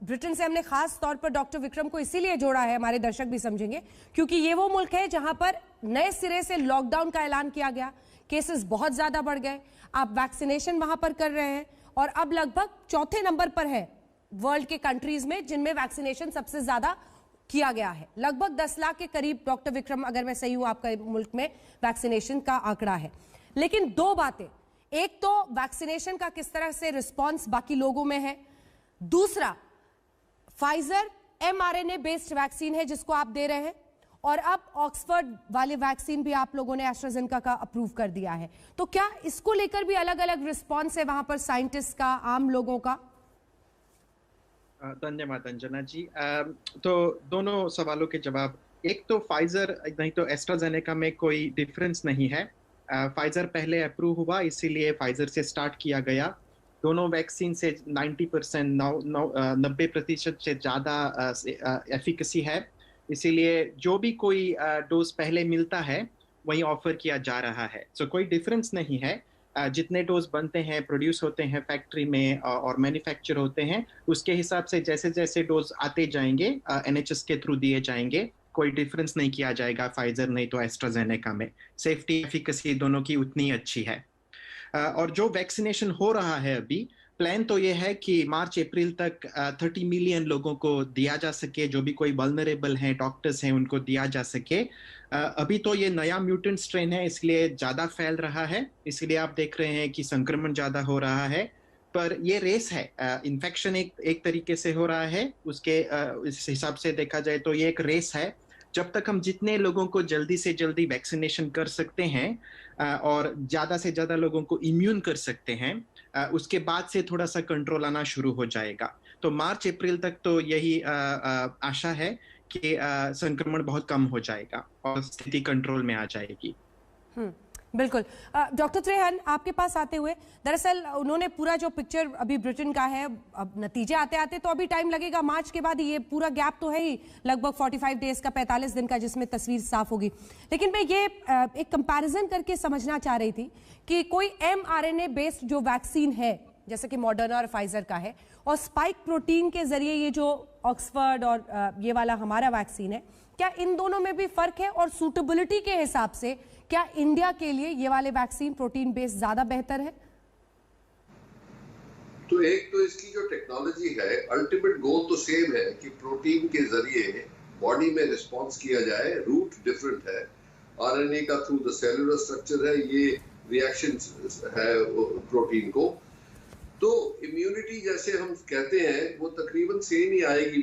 ब्रिटेन से हमने खास तौर पर डॉक्टर विक्रम को इसीलिए जोड़ा है, हमारे दर्शक भी समझेंगे, क्योंकि ये वो मुल्क है जहां पर नए सिरे से लॉकडाउन का ऐलान किया गया, केसेस बहुत ज्यादा बढ़ गए, आप वैक्सीनेशन वहां पर कर रहे हैं और अब लगभग चौथे नंबर पर है वर्ल्ड के कंट्रीज में जिनमें वैक्सीनेशन सबसे ज्यादा किया गया है। लगभग 10 लाख के करीब, डॉक्टर विक्रम अगर मैं सही हूं, आपका मुल्क में वैक्सीनेशन का आंकड़ा है। लेकिन दो बातें, एक तो वैक्सीनेशन का किस तरह से रिस्पॉन्स बाकी लोगों में है, दूसरा फाइजर mRNA बेस्ड वैक्सीन है जिसको आप दे रहे हैं, और अब ऑक्सफोर्ड वाले वैक्सीन भी आप लोगों ने एस्ट्राजेनेका का अप्रूव कर दिया है। तो क्या इसको लेकर भी अलग अलग रिस्पॉन्स है वहां पर साइंटिस्ट का, आम लोगों का? धन्यवाद अंजना जी। तो दोनों सवालों के जवाब, एक तो फाइजर नहीं तो एस्ट्राजेनेका में कोई डिफरेंस नहीं है। फाइजर पहले अप्रूव हुआ, इसीलिए फाइजर से स्टार्ट किया गया। दोनों वैक्सीन से 90% से ज़्यादा एफिकेसी है, इसीलिए जो भी कोई डोज पहले मिलता है वही ऑफर किया जा रहा है। सो कोई डिफरेंस नहीं है। जितने डोज बनते हैं, प्रोड्यूस होते हैं फैक्ट्री में और मैन्युफैक्चर होते हैं, उसके हिसाब से जैसे जैसे डोज आते जाएंगे NHS के थ्रू दिए जाएंगे। कोई डिफरेंस नहीं किया जाएगा फाइजर नहीं तो एस्ट्राजेनेका में। सेफ्टी एफिकेसी दोनों की उतनी अच्छी है। और जो वैक्सीनेशन हो रहा है अभी, प्लान तो ये है कि मार्च अप्रैल तक 30 मिलियन लोगों को दिया जा सके, जो भी कोई वल्नरेबल हैं, डॉक्टर्स हैं, उनको दिया जा सके। अभी तो ये नया म्यूटेंट स्ट्रेन है, इसलिए ज़्यादा फैल रहा है, इसलिए आप देख रहे हैं कि संक्रमण ज़्यादा हो रहा है। पर ये रेस है, इन्फेक्शन एक तरीके से हो रहा है, उसके इस हिसाब से देखा जाए तो ये एक रेस है। जब तक हम जितने लोगों को जल्दी से जल्दी वैक्सीनेशन कर सकते हैं और ज़्यादा से ज़्यादा लोगों को इम्यून कर सकते हैं, उसके बाद से थोड़ा सा कंट्रोल आना शुरू हो जाएगा। तो मार्च अप्रैल तक तो यही आशा है कि संक्रमण बहुत कम हो जाएगा और स्थिति कंट्रोल में आ जाएगी। बिल्कुल। डॉक्टर त्रेहन, आपके पास आते हुए, दरअसल उन्होंने पूरा जो पिक्चर अभी ब्रिटेन का है, अब नतीजे आते आते तो अभी टाइम लगेगा, मार्च के बाद ये पूरा गैप तो है ही लगभग 45 डेज का, 45 दिन का, जिसमें तस्वीर साफ होगी। लेकिन मैं ये एक कंपैरिजन करके समझना चाह रही थी कि कोई mRNA बेस्ड जो वैक्सीन है जैसे कि मॉडर्ना और फाइजर का है, और स्पाइक प्रोटीन के जरिए ये जो ऑक्सफोर्ड और ये वाला हमारा वैक्सीन है, क्या इन दोनों में भी फर्क है? और सूटेबिलिटी के हिसाब से क्या इंडिया के लिए ये वाले वैक्सीन प्रोटीन बेस्ड ज्यादा बेहतर है? तो एक तो इसकी जो टेक्नोलॉजी है, अल्टीमेट गोल तो सेम है कि प्रोटीन के जरिए बॉडी में रिस्पॉन्स किया जाए। रूट डिफरेंट है, RNA का थ्रू द सेलुलर स्ट्रक्चर है, ये रिएक्शन है प्रोटीन को। तो इम्यूनिटी जैसे हम कहते हैं वो तकरीबन सेम ही आएगी।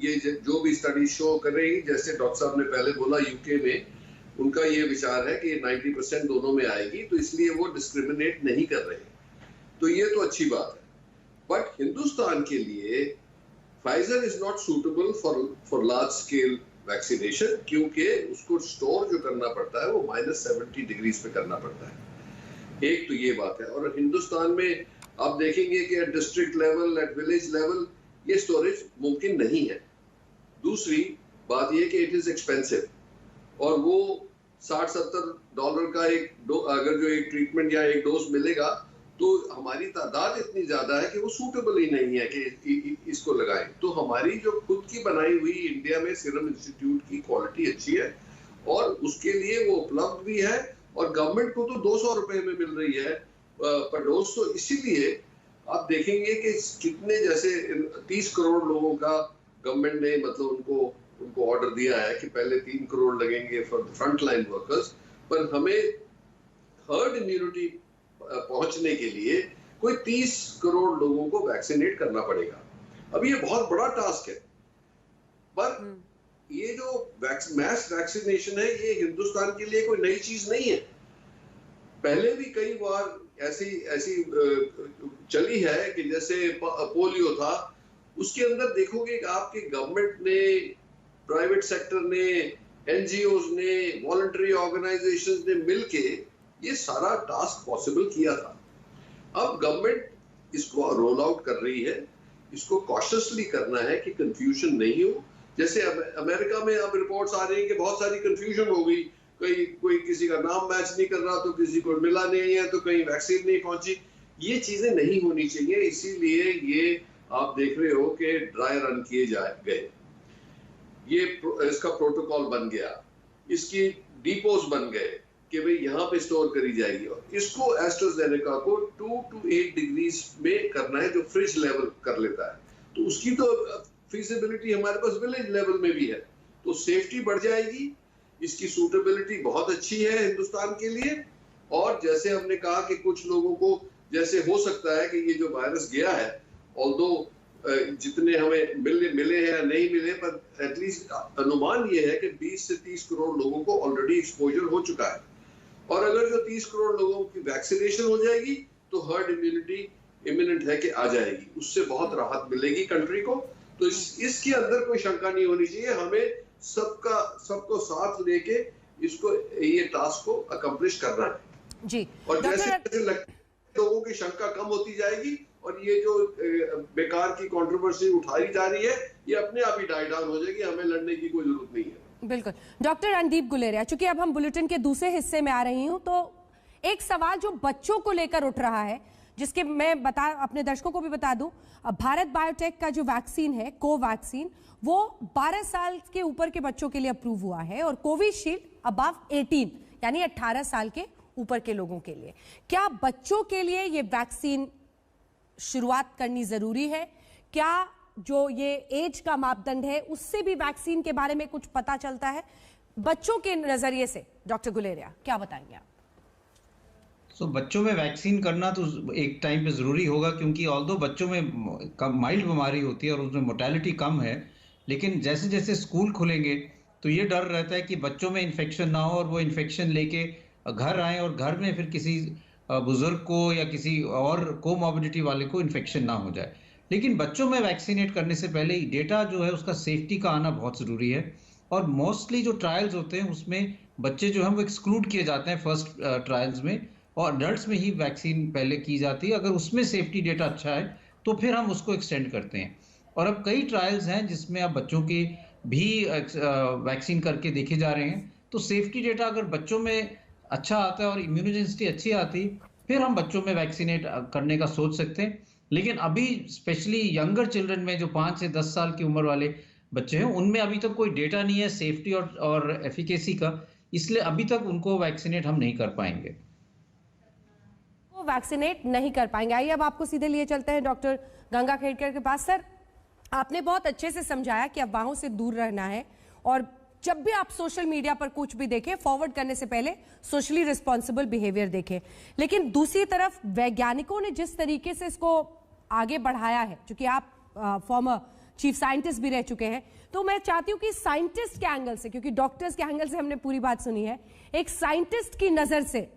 ये जो भी स्टडी शो कर रही है, जैसे डॉक्टर साहब ने पहले बोला, यूके में उनका ये विचार है कि 90% दोनों में आएगी, तो इसलिए वो डिस्क्रिमिनेट नहीं कर रहे। तो ये तो अच्छी बात है। बट हिंदुस्तान के लिए Pfizer is not suitable for large scale vaccination, क्योंकि उसको स्टोर जो करना पड़ता है वो -70 डिग्रीज पे करना पड़ता है। एक तो ये बात है। और हिंदुस्तान में आप देखेंगे कि at district level, at village level ये स्टोरेज मुमकिन नहीं है। दूसरी बात ये कि इट इज एक्सपेंसिव, और वो $60-70 का अगर जो एक ट्रीटमेंट या एक डोज मिलेगा, तो हमारी तादाद इतनी ज्यादा है कि वो सूटेबल ही नहीं है कि इसको लगाएं। तो हमारी जो खुद की बनाई हुई इंडिया में सीरम इंस्टीट्यूट की क्वालिटी अच्छी है और उसके लिए वो उपलब्ध भी है, और गवर्नमेंट को तो 200 रुपए में मिल रही है। पर डोज। तो इसीलिए आप देखेंगे कि कितने, जैसे 30 करोड़ लोगों का गवर्नमेंट ने मतलब उनको ऑर्डर दिया है कि पहले 3 करोड़ लगेंगे for the front line workers, पर हमें हर्ड इम्यूनिटी पहुंचने के लिए कोई 30 करोड़ लोगों को वैक्सीनेट करना पड़ेगा। अब ये बहुत बड़ा टास्क है, पर ये जो मैस वैक्सीनेशन है ये हिंदुस्तान के लिए कोई नई चीज नहीं है। पहले भी कई बार ऐसी चली है कि जैसे पोलियो था, उसके अंदर देखोगे कि आपके गवर्नमेंट ने, प्राइवेट सेक्टर ने, एनजीओज ने, वॉलंटरी ऑर्गेनाइजेशंस ने मिलके ये सारा टास्क पॉसिबल किया था। अब गवर्नमेंट इसको रोल आउट कर रही है, इसको कॉशियसली करना है कि कंफ्यूजन नहीं हो। जैसे अमेरिका में अब रिपोर्ट्स आ रही हैं कि बहुत सारी कंफ्यूजन हो गई, कोई किसी का नाम मैच नहीं कर रहा, तो किसी को मिला नहीं है, तो कहीं वैक्सीन नहीं पहुंची। ये चीजें नहीं होनी चाहिए, इसीलिए ये आप देख रहे हो कि ड्राई रन किए गए, ये इसका प्रोटोकॉल बन गया, इसकी डिपोज बन गए कि भाई यहाँ पे स्टोर करी जाएगी, और इसको एस्ट्राजेनेका को 2 to 8 डिग्रीज में करना है, जो फ्रिज लेवल कर लेता है। तो उसकी तो फीजिबिलिटी हमारे पास विलेज लेवल में भी है, तो सेफ्टी बढ़ जाएगी, इसकी सूटेबिलिटी बहुत अच्छी है हिंदुस्तान के लिए। और जैसे हमने कहा कि कुछ लोगों को जैसे हो सकता है कि ये जो वायरस गया है, ऑल्दो जितने हमें मिले हैं या नहीं मिले, पर एटलीस्ट अनुमान ये है कि 20 से 30 करोड़ लोगों को ऑलरेडी एक्सपोजर हो चुका है। और अगर जो 30 करोड़ लोगों की वैक्सीनेशन हो जाएगी तो हर्ड इम्यूनिटी इमिनेंट है कि आ जाएगी, उससे बहुत राहत मिलेगी कंट्री को। तो इसके अंदर कोई शंका नहीं होनी चाहिए, हमें सबको साथ लेके इसको, ये टास्क को अकम्प्लिश करना है जी। और जैसे जैसे लगता है लोगों की शंका कम होती जाएगी, और ये जो बेकार की कंट्रोवर्सी उठाई जा रही है ये अपने आप ही डाई डाउन हो जाएगी, हमें लड़ने की कोई जरूरत नहीं है। बिल्कुल। डॉक्टर रणदीप गुलेरिया, चूंकि अब हम बुलेटिन के दूसरे हिस्से में आ रही हूं, तो एक सवाल जो बच्चों को लेकर उठ रहा है, जिसके मैं अपने दर्शकों को भी बता दूं, भारत बायोटेक का जो वैक्सीन है कोवैक्सीन, वो 12 साल के ऊपर के बच्चों के लिए अप्रूव हुआ है, और कोविशील्ड अबव 18 यानी 18 साल के ऊपर के लोगों के लिए। क्या बच्चों के लिए ये वैक्सीन शुरुआत करनी जरूरी है? क्या जो ये एज का मापदंड है उससे भी वैक्सीन के बारे में कुछ पता चलता है बच्चों के नजरिए से? डॉक्टर गुलेरिया, क्या बताएंगे आप? बच्चों में वैक्सीन करना तो एक टाइम पे जरूरी होगा, क्योंकि ऑल्दो बच्चों में माइल्ड बीमारी होती है और उसमें मोर्टेलिटी कम है, लेकिन जैसे जैसे स्कूल खुलेंगे तो ये डर रहता है कि बच्चों में इन्फेक्शन ना हो और वो इन्फेक्शन लेके घर आए और घर में फिर किसी बुजुर्ग को या किसी और कोमॉर्बिडिटी वाले को इन्फेक्शन ना हो जाए। लेकिन बच्चों में वैक्सीनेट करने से पहले डेटा जो है उसका सेफ्टी का आना बहुत ज़रूरी है, और मोस्टली जो ट्रायल्स होते हैं उसमें बच्चे जो हैं वो एक्सक्लूड किए जाते हैं फर्स्ट ट्रायल्स में, और अडल्ट्स में ही वैक्सीन पहले की जाती है। अगर उसमें सेफ्टी डेटा अच्छा है तो फिर हम उसको एक्सटेंड करते हैं। और अब कई ट्रायल्स हैं जिसमें अब बच्चों की भी वैक्सीन करके देखे जा रहे हैं, तो सेफ्टी डेटा अगर बच्चों में अच्छा आता है और इम्यूनोजेनिसिटी अच्छी आती, फिर हम बच्चों में वैक्सीनेट करने का सोच सकते हैं। लेकिन अभी स्पेशली यंगर चिल्ड्रन में जो 5 से 10 साल की उम्र वाले बच्चे हैं, उनमें अभी तक कोई डेटा नहीं है सेफ्टी और एफिकेसी का, इसलिए अभी तक उनको वैक्सीनेट हम नहीं कर पाएंगे। वैक्सीनेट नहीं कर पाएंगे। आइए अब आपको सीधे लिए चलते हैं डॉक्टर गंगा खेड़कर के पास। सर, आपने बहुत अच्छे से समझाया कि अफवाहों से दूर रहना है, और जब भी आप सोशल मीडिया पर कुछ भी देखें, फॉरवर्ड करने से पहले सोशली रिस्पॉन्सिबल बिहेवियर देखें। लेकिन दूसरी तरफ वैज्ञानिकों ने जिस तरीके से इसको आगे बढ़ाया है, क्योंकि आप फॉर्मर चीफ साइंटिस्ट भी रह चुके हैं, तो मैं चाहती हूं कि साइंटिस्ट के एंगल से, क्योंकि डॉक्टर्स के एंगल से हमने पूरी बात सुनी है, एक साइंटिस्ट की नजर से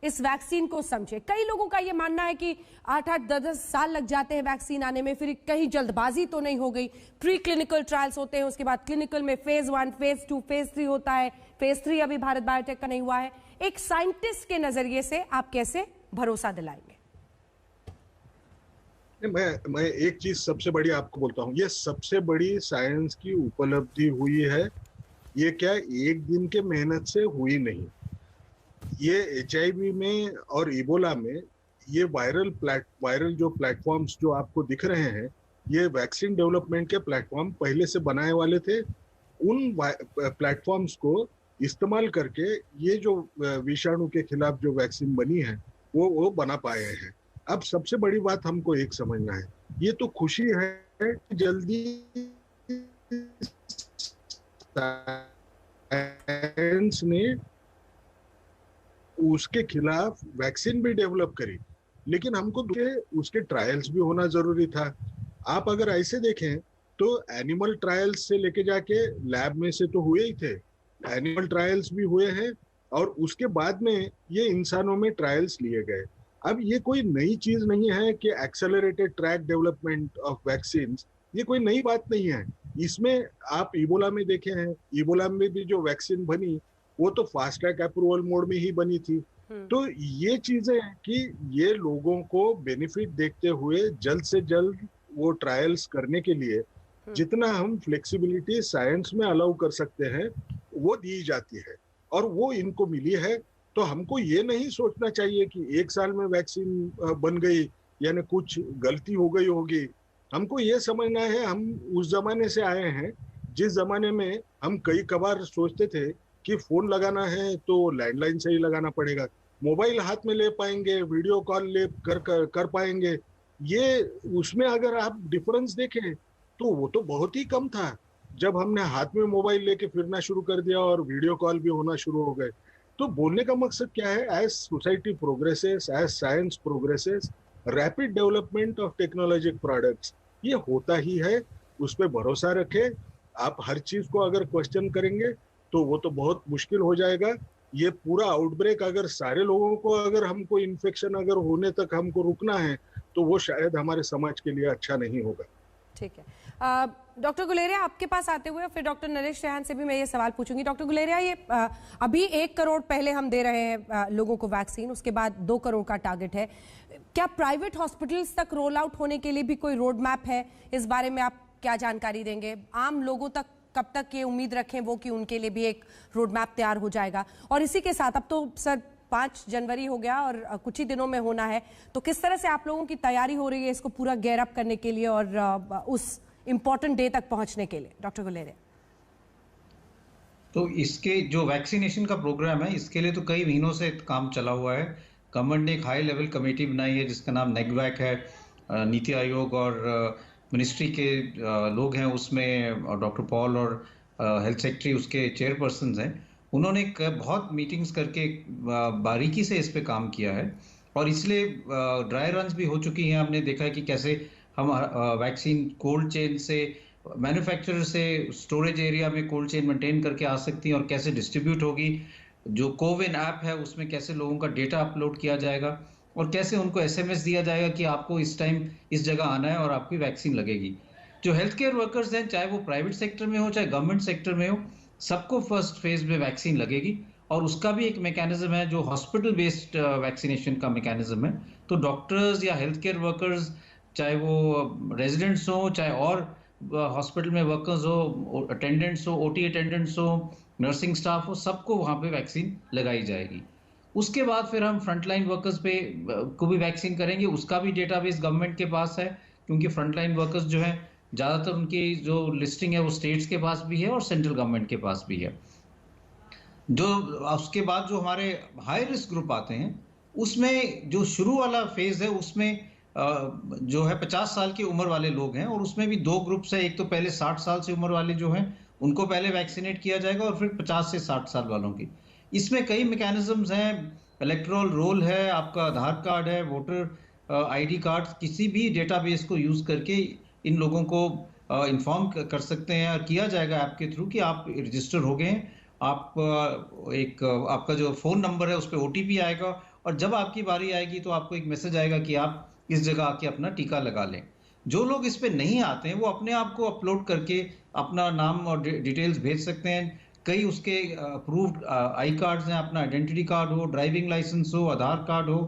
इस वैक्सीन को समझे। कई लोगों का यह मानना है कि 8-8, 10-10 साल लग जाते हैं वैक्सीन आने में, फिर कहीं जल्दबाजी तो नहीं हो गई। प्री क्लिनिकल ट्रायल्स होते हैं, उसके बाद क्लिनिकल में फेज 1, फेज 2, फेज 3 होता है। फेज 3 अभी भारत बायोटेक का नहीं हुआ है। एक साइंटिस्ट के नजरिए से आप कैसे भरोसा दिलाएंगे? मैं एक चीज सबसे बड़ी आपको बोलता हूँ, ये सबसे बड़ी साइंस की उपलब्धि हुई है। ये क्या एक दिन के मेहनत से हुई नहीं। ये HIV में और इबोला में ये वायरल जो प्लेटफॉर्म्स जो आपको दिख रहे हैं, ये वैक्सीन डेवलपमेंट के प्लेटफॉर्म पहले से बनाए वाले थे। उन प्लेटफॉर्म्स को इस्तेमाल करके ये जो विषाणु के खिलाफ जो वैक्सीन बनी है, वो बना पाए हैं। अब सबसे बड़ी बात हमको एक समझना है, ये तो खुशी है जल्दी साइंस ने उसके खिलाफ वैक्सीन भी डेवलप करी, लेकिन हमको उसके ट्रायल्स भी होना जरूरी था। आप अगर ऐसे देखें तो एनिमल ट्रायल्स से लेके जाके लैब में से तो हुए ही थे, एनिमल ट्रायल्स भी हुए हैं और उसके बाद में ये इंसानों में ट्रायल्स लिए गए। अब ये कोई नई चीज नहीं है कि accelerated track development of vaccine, ये कोई नई बात नहीं है। इसमें आप इबोला में देखे हैं, इबोला में भी जो वैक्सीन बनी वो तो फास्ट ट्रैक अप्रूवल मोड में ही बनी थी। तो ये चीजें कि ये लोगों को बेनिफिट देखते हुए जल्द से जल्द वो ट्रायल्स करने के लिए जितना हम फ्लेक्सिबिलिटी साइंस में अलाउ कर सकते हैं वो दी जाती है और वो इनको मिली है। तो हमको ये नहीं सोचना चाहिए कि 1 साल में वैक्सीन बन गई यानी कुछ गलती हो गई होगी। हमको ये समझना है हम उस जमाने से आए हैं जिस जमाने में हम कई कबार सोचते थे कि फोन लगाना है तो लैंडलाइन से ही लगाना पड़ेगा, मोबाइल हाथ में ले पाएंगे, वीडियो कॉल ले कर पाएंगे। ये उसमें अगर आप डिफरेंस देखें तो वो तो बहुत ही कम था जब हमने हाथ में मोबाइल लेके फिरना शुरू कर दिया और वीडियो कॉल भी होना शुरू हो गए। तो बोलने का मकसद क्या है, as society progresses, as science progresses, rapid development of technologic products ये होता ही है। उस पर भरोसा रखें। आप हर चीज को अगर क्वेश्चन करेंगे तो वो तो बहुत मुश्किल हो जाएगा। ये पूरा आउटब्रेक अगर सारे लोगों को अगर हमको इन्फेक्शन अगर होने तक हमको रुकना है तो वो शायद हमारे समाज के लिए अच्छा नहीं होगा। ठीक है, डॉक्टर गुलेरिया आपके पास आते हुए फिर डॉक्टर नरेश रेहान से भी मैं ये सवाल पूछूंगी। डॉक्टर गुलेरिया, ये अभी 1 करोड़ पहले हम दे रहे हैं लोगों को वैक्सीन, उसके बाद 2 करोड़ का टारगेट है। क्या प्राइवेट हॉस्पिटल्स तक रोल आउट होने के लिए भी कोई रोड मैप है? इस बारे में आप क्या जानकारी देंगे? आम लोगों तक कब तक ये उम्मीद रखें वो कि उनके लिए भी एक रोड मैप तैयार हो जाएगा? और इसी के साथ अब तो सर 5 जनवरी हो गया और कुछ ही दिनों में होना है, तो किस तरह से आप लोगों की तैयारी हो रही है इसको पूरा गेयर अप करने के लिए और उस इम्पोर्टेंट डे तक पहुंचने के लिए? डॉक्टर गुलेरिया। तो इसके जो वैक्सीनेशन का प्रोग्राम है इसके लिए तो कई महीनों से काम चला हुआ है। गवर्नमेंट ने एक हाई लेवल कमेटी बनाई है जिसका नाम नेगवैक है। नीति आयोग और मिनिस्ट्री के लोग हैं उसमें, और डॉक्टर पॉल और हेल्थ सेक्रेटरी उसके चेयरपर्सन हैं। उन्होंने बहुत मीटिंग्स करके बारीकी से इस पे काम किया है और इसलिए ड्राई रन्स भी हो चुकी हैं। हमने देखा है कि कैसे हम वैक्सीन कोल्ड चेन से, मैन्युफैक्चरर से स्टोरेज एरिया में कोल्ड चेन मेंटेन करके आ सकती हैं और कैसे डिस्ट्रीब्यूट होगी। जो कोविन ऐप है उसमें कैसे लोगों का डेटा अपलोड किया जाएगा और कैसे उनको एसएमएस दिया जाएगा कि आपको इस टाइम इस जगह आना है और आपकी वैक्सीन लगेगी। जो हेल्थ केयर वर्कर्स हैं, चाहे वो प्राइवेट सेक्टर में हो चाहे गवर्नमेंट सेक्टर में हो, सबको फर्स्ट फेज में वैक्सीन लगेगी और उसका भी एक मैकेनिज्म है जो हॉस्पिटल बेस्ड वैक्सीनेशन का मैकेनिज्म है। तो डॉक्टर्स या हेल्थ केयर वर्कर्स, चाहे वो रेजिडेंट्स हो चाहे और हॉस्पिटल में वर्कर्स हो, अटेंडेंट्स हो, ओटी अटेंडेंट्स हो, नर्सिंग स्टाफ हो, सबको वहाँ पे वैक्सीन लगाई जाएगी। उसके बाद फिर हम फ्रंटलाइन वर्कर्स पे को भी वैक्सीन करेंगे। उसका भी डेटाबेस गवर्नमेंट के पास है क्योंकि फ्रंटलाइन वर्कर्स जो हैं ज़्यादातर उनकी जो लिस्टिंग है वो स्टेट्स के पास भी है और सेंट्रल गवर्नमेंट के पास भी है। जो उसके बाद जो हमारे हाई रिस्क ग्रुप आते हैं उसमें जो शुरू वाला फेज है उसमें जो है 50 साल की उम्र वाले लोग हैं और उसमें भी 2 ग्रुप्स है। एक तो पहले 60 साल से उम्र वाले जो हैं उनको पहले वैक्सीनेट किया जाएगा और फिर 50 से 60 साल वालों की। इसमें कई मैकेनिज्म्स हैं, इलेक्टोरल रोल है, आपका आधार कार्ड है, वोटर आईडी कार्ड, किसी भी डेटाबेस को यूज करके इन लोगों को इन्फॉर्म कर सकते हैं और किया जाएगा ऐप के थ्रू कि आप रजिस्टर हो गए हैं। आप आपका जो फोन नंबर है उस पर ओटीपी आएगा और जब आपकी बारी आएगी तो आपको एक मैसेज आएगा कि आप इस जगह आके अपना टीका लगा लें। जो लोग इस पे नहीं आते हैं वो अपने आप को अपलोड करके अपना नाम और डिटेल्स भेज सकते हैं। कई उसके अप्रूव्ड आई कार्ड्स हैं, अपना आइडेंटिटी कार्ड हो, ड्राइविंग लाइसेंस हो, आधार कार्ड हो,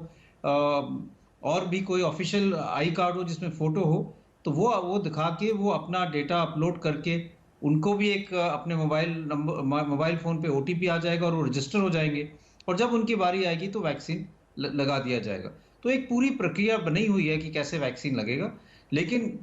और भी कोई ऑफिशियल आई कार्ड हो जिसमें फोटो हो, तो वो दिखा के वो अपना डेटा अपलोड करके उनको भी एक अपने मोबाइल फ़ोन पे ओटीपी आ जाएगा और वो रजिस्टर हो जाएंगे और जब उनकी बारी आएगी तो वैक्सीन लगा दिया जाएगा। तो एक पूरी प्रक्रिया बनी हुई है कि कैसे वैक्सीन लगेगा, लेकिन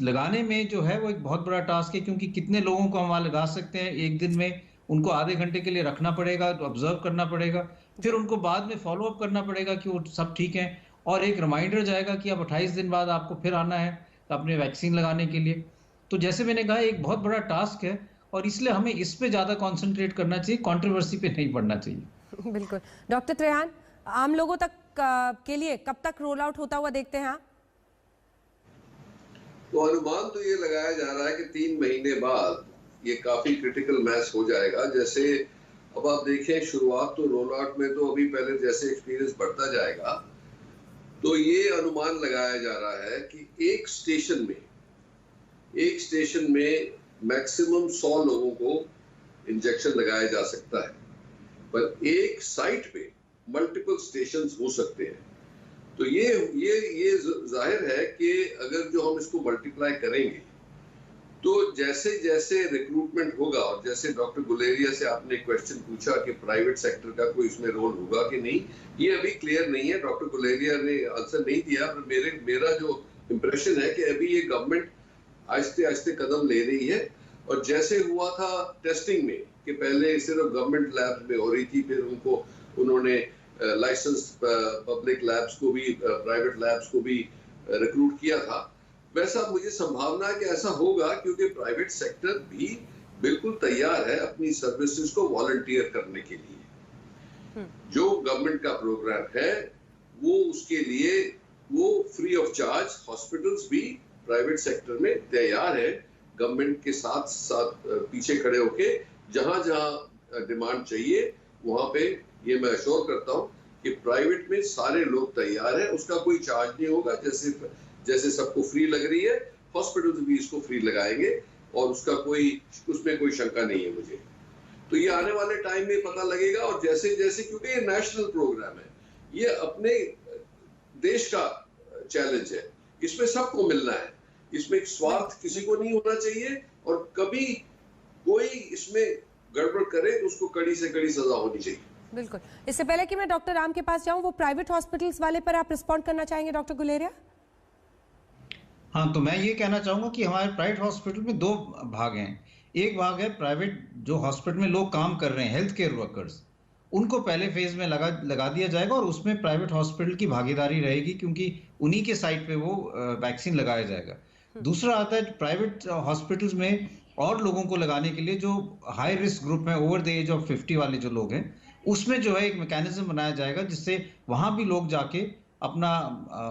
लगाने में जो है वो एक बहुत बड़ा टास्क है क्योंकि कितने लोगों को हम वहाँ लगा सकते हैं एक दिन में उनको आधे घंटे के लिए रखना पड़ेगा, ऑब्जर्व करना पड़ेगा, फिर उनको बाद में फॉलो अप करना पड़ेगा कि वो सब ठीक है, और एक रिमाइंडर जाएगा कि अब 28 दिन बाद आपको फिर आना है अपने वैक्सीन लगाने के लिए। तो जैसे मैंने कहा, एक बहुत बड़ा टास्क है और इसलिए हमें इस पे ज़्यादा कॉन्सेंट्रेट करना चाहिए, कंट्रोवर्सी पे नहीं पड़ना चाहिए। बिल्कुल। डॉक्टर त्रेहान, आम लोगों तक के लिए कब तक रोल आउट होता हुआ देखते हैं आप? तो अनुमान तो ये लगाया जा रहा है कि 3 महीने बाद ये काफी क्रिटिकल मैस हो जाएगा। जैसे अब आप देखें, शुरुआत तो रोल आउट में तो अभी पहले जैसे एक्सपीरियंस बढ़ता जाएगा, तो ये अनुमान लगाया जा रहा है कि एक स्टेशन में मैक्सिमम 100 लोगों को इंजेक्शन लगाया जा सकता है, पर एक साइट पे मल्टीपल स्टेशंस हो सकते हैं। तो ये जाहिर है कि अगर जो हम इसको मल्टीप्लाई करेंगे, तो जैसे जैसे रिक्रूटमेंट होगा, और जैसे डॉक्टर गुलेरिया से आपने क्वेश्चन पूछा कि प्राइवेट सेक्टर का कोई इसमें रोल होगा कि नहीं, ये अभी क्लियर नहीं है। डॉक्टर गुलेरिया ने आंसर नहीं दिया, पर मेरा जो इम्प्रेशन है कि अभी ये गवर्नमेंट आहिस्ते आहिस्ते कदम ले रही है। और जैसे हुआ था टेस्टिंग में कि पहले सिर्फ गवर्नमेंट लैब्स में हो रही थी, फिर उन्होंने लाइसेंस पब्लिक लैब्स को भी, प्राइवेट लैब्स को भी रिक्रूट किया था, वैसा मुझे संभावना है कि ऐसा होगा, क्योंकि प्राइवेट सेक्टर भी बिल्कुल तैयार है अपनी सर्विसेज को वॉलंटियर करने के लिए। जो गवर्नमेंट का प्रोग्राम है वो उसके लिए वो फ्री ऑफ चार्ज, हॉस्पिटल्स भी प्राइवेट सेक्टर में तैयार है गवर्नमेंट के साथ साथ पीछे खड़े होके, जहां जहां डिमांड चाहिए वहां पे, ये मैं अश्योर करता हूं कि प्राइवेट में सारे लोग तैयार हैं। उसका कोई चार्ज नहीं होगा, जैसे सबको फ्री लग रही है, हॉस्पिटल्स भी इसको फ्री लगाएंगे, और उसमें कोई शंका नहीं है मुझे। तो ये आने वाले टाइम में पता लगेगा, और जैसे जैसे, क्योंकि ये नेशनल प्रोग्राम है, ये अपने देश का चैलेंज है, इसमें सबको मिलना है, इसमें स्वार्थ किसी को नहीं होना चाहिए, और कभी कोई इसमें गड़बड़ करे तो उसको कड़ी से कड़ी सजा होनी चाहिए। बिल्कुल। इससे पहले कि मैं डॉक्टर राम के पास जाऊं, वो प्राइवेट हॉस्पिटल्स वाले पर आप रिस्पॉन्ड करना चाहेंगे डॉक्टर गुलेरिया? हाँ, तो मैं ये कहना चाहूंगा कि हमारे प्राइवेट हॉस्पिटल में 2 भाग हैं। एक भाग है प्राइवेट जो हॉस्पिटल में लोग काम कर रहे हैं, हेल्थ केयर वर्कर्स, उनको पहले फेज में लगा दिया जाएगा, और उसमें प्राइवेट हॉस्पिटल की भागीदारी रहेगी, क्योंकि उन्हीं के साइट पे वो वैक्सीन लगाया जाएगा। दूसरा आता है प्राइवेट हॉस्पिटल्स में और लोगों को लगाने के लिए जो हाई रिस्क ग्रुप है, ओवर द एज ऑफ 50 वाले जो लोग हैं, उसमें जो है एक मैकेनिज्म बनाया जाएगा जिससे वहां भी लोग जाके अपना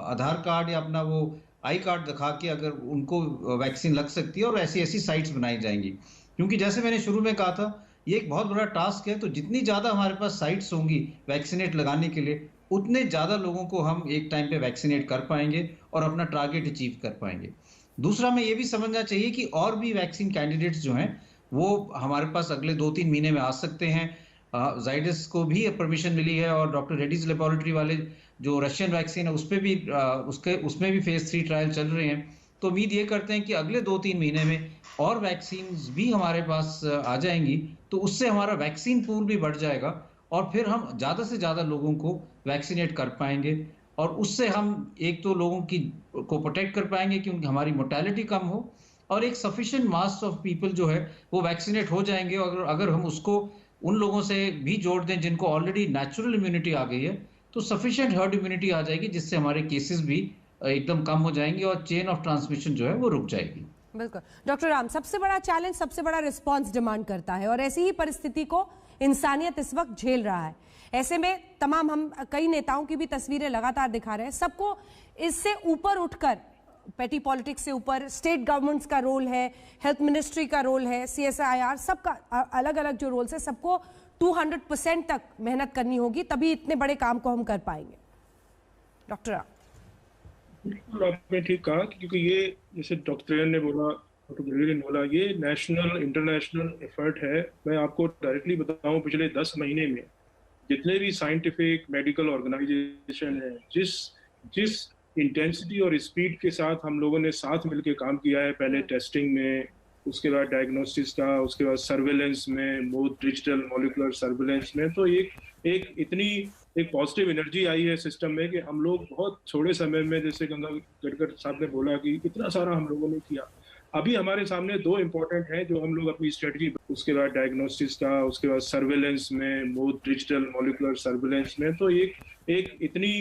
आधार कार्ड या अपना वो आई कार्ड दिखा के अगर उनको वैक्सीन लग सकती है, और ऐसी साइट्स बनाई जाएंगी। क्योंकि जैसे मैंने शुरू में कहा था, ये एक बहुत बड़ा टास्क है, तो जितनी ज़्यादा हमारे पास साइट्स होंगी वैक्सीनेट लगाने के लिए, उतने ज़्यादा लोगों को हम एक टाइम पे वैक्सीनेट कर पाएंगे और अपना टारगेट अचीव कर पाएंगे। दूसरा, हमें ये भी समझना चाहिए कि और भी वैक्सीन कैंडिडेट्स जो हैं वो हमारे पास अगले 2-3 महीने में आ सकते हैं। जाइडस को भी परमिशन मिली है, और डॉक्टर रेड्डीज लेबोरेटरी वाले जो रशियन वैक्सीन है उसमें भी फेज 3 ट्रायल चल रहे हैं। तो उम्मीद ये करते हैं कि अगले 2-3 महीने में और वैक्सीन भी हमारे पास आ जाएंगी, तो उससे हमारा वैक्सीन पूल भी बढ़ जाएगा, और फिर हम ज़्यादा से ज़्यादा लोगों को वैक्सीनेट कर पाएंगे, और उससे हम एक तो लोगों को प्रोटेक्ट कर पाएंगे क्योंकि हमारी मोर्टेलिटी कम हो, और एक सफिशिएंट मास ऑफ पीपल जो है वो वैक्सीनेट हो जाएंगे। और अगर हम उसको उन लोगों से भी जोड़ दें जिनको ऑलरेडी नेचुरल इम्यूनिटी आ गई है, तो सफिशिएंट हर्ड इम्यूनिटी आ जाएगी, जिससे हमारे केसेस भी एकदम कम हो जाएंगे और चेन ऑफ ट्रांसमिशन जो है वो रुक जाएगी। बिल्कुल। डॉक्टर राम, सबसे बड़ा चैलेंज सबसे बड़ा रिस्पांस डिमांड करता है, और ऐसी ही परिस्थिति को इंसानियत इस वक्त झेल रहा है। ऐसे में तमाम हम कई नेताओं की भी तस्वीरें लगातार दिखा रहे हैं, सबको इससे ऊपर उठकर, पेटी पॉलिटिक्स से ऊपर स्टेट गवर्नमेंट्स का रोल है, हेल्थ मिनिस्ट्री का रोल है, CSIR, सबका अलग अलग जो रोल्स है, सबको 200% तक मेहनत करनी होगी, तभी इतने बड़े काम को हम कर पाएंगे। डॉक्टर राम। बिल्कुल आपने ठीक कहा, क्योंकि ये जैसे डॉक्टर ने बोला, डॉक्टर गुलेरिया ने बोला, ये नेशनल इंटरनेशनल एफर्ट है। मैं आपको डायरेक्टली बताऊं, पिछले 10 महीने में जितने भी साइंटिफिक मेडिकल ऑर्गेनाइजेशन है, जिस इंटेंसिटी और स्पीड के साथ हम लोगों ने साथ मिलकर काम किया है, पहले टेस्टिंग में, उसके बाद डायग्नोस्टिक्स का, उसके बाद सर्वेलेंस में, डिजिटल मॉलिक्यूलर सर्वेलेंस में, तो एक इतनी एक पॉजिटिव एनर्जी आई है सिस्टम में कि हम लोग बहुत थोड़े समय में, जैसे गंगा गडकर साहब ने बोला कि इतना सारा हम लोगों ने किया। अभी हमारे सामने दो इम्पोर्टेंट हैं जो हम लोग अपनी स्ट्रेटजी, उसके बाद डायग्नोस्टिक्स का, उसके बाद सर्वेलेंस में, डिजिटल मॉलिक्यूलर सर्वेलेंस में, तो एक इतनी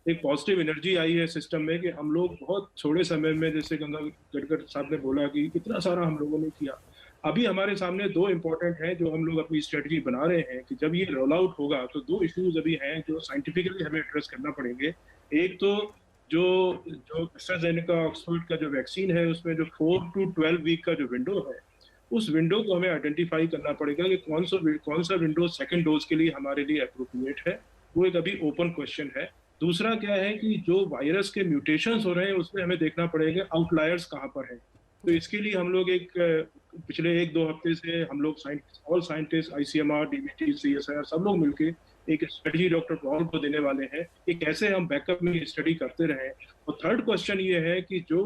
एक पॉजिटिव एनर्जी आई है सिस्टम में कि हम लोग बहुत थोड़े समय में, जैसे गंगा गडकर साहब ने बोला कि इतना सारा हम लोगों ने किया। अभी हमारे सामने दो इम्पोर्टेंट हैं जो हम लोग अपनी स्ट्रेटजी बना रहे हैं कि जब ये रोल आउट होगा तो दो इश्यूज अभी हैं जो साइंटिफिकली हमें एड्रेस करना पड़ेंगे। एक तो जो एस्ट्राजेनेका ऑक्सफोर्ड का जो वैक्सीन है उसमें जो 4 to 12 वीक का जो विंडो है, उस विंडो को हमें आइडेंटिफाई करना पड़ेगा कि कौन सा विंडो सेकंड डोज के लिए हमारे लिए अप्रोप्रिएट है। वो एक अभी ओपन क्वेश्चन है। दूसरा क्या है कि जो वायरस के म्यूटेशंस हो रहे हैं उसमें हमें देखना पड़ेगा आउटलायर्स कहाँ पर है। तो इसके लिए हम लोग पिछले 1-2 हफ्ते से हम लोग all scientist, ICMR, DBT, CSIR सब लोग मिलके एक स्ट्रेटजी डॉक्टर पॉल को देने वाले हैं कि कैसे हम बैकअप में स्टडी करते रहें। और थर्ड क्वेश्चन ये है कि जो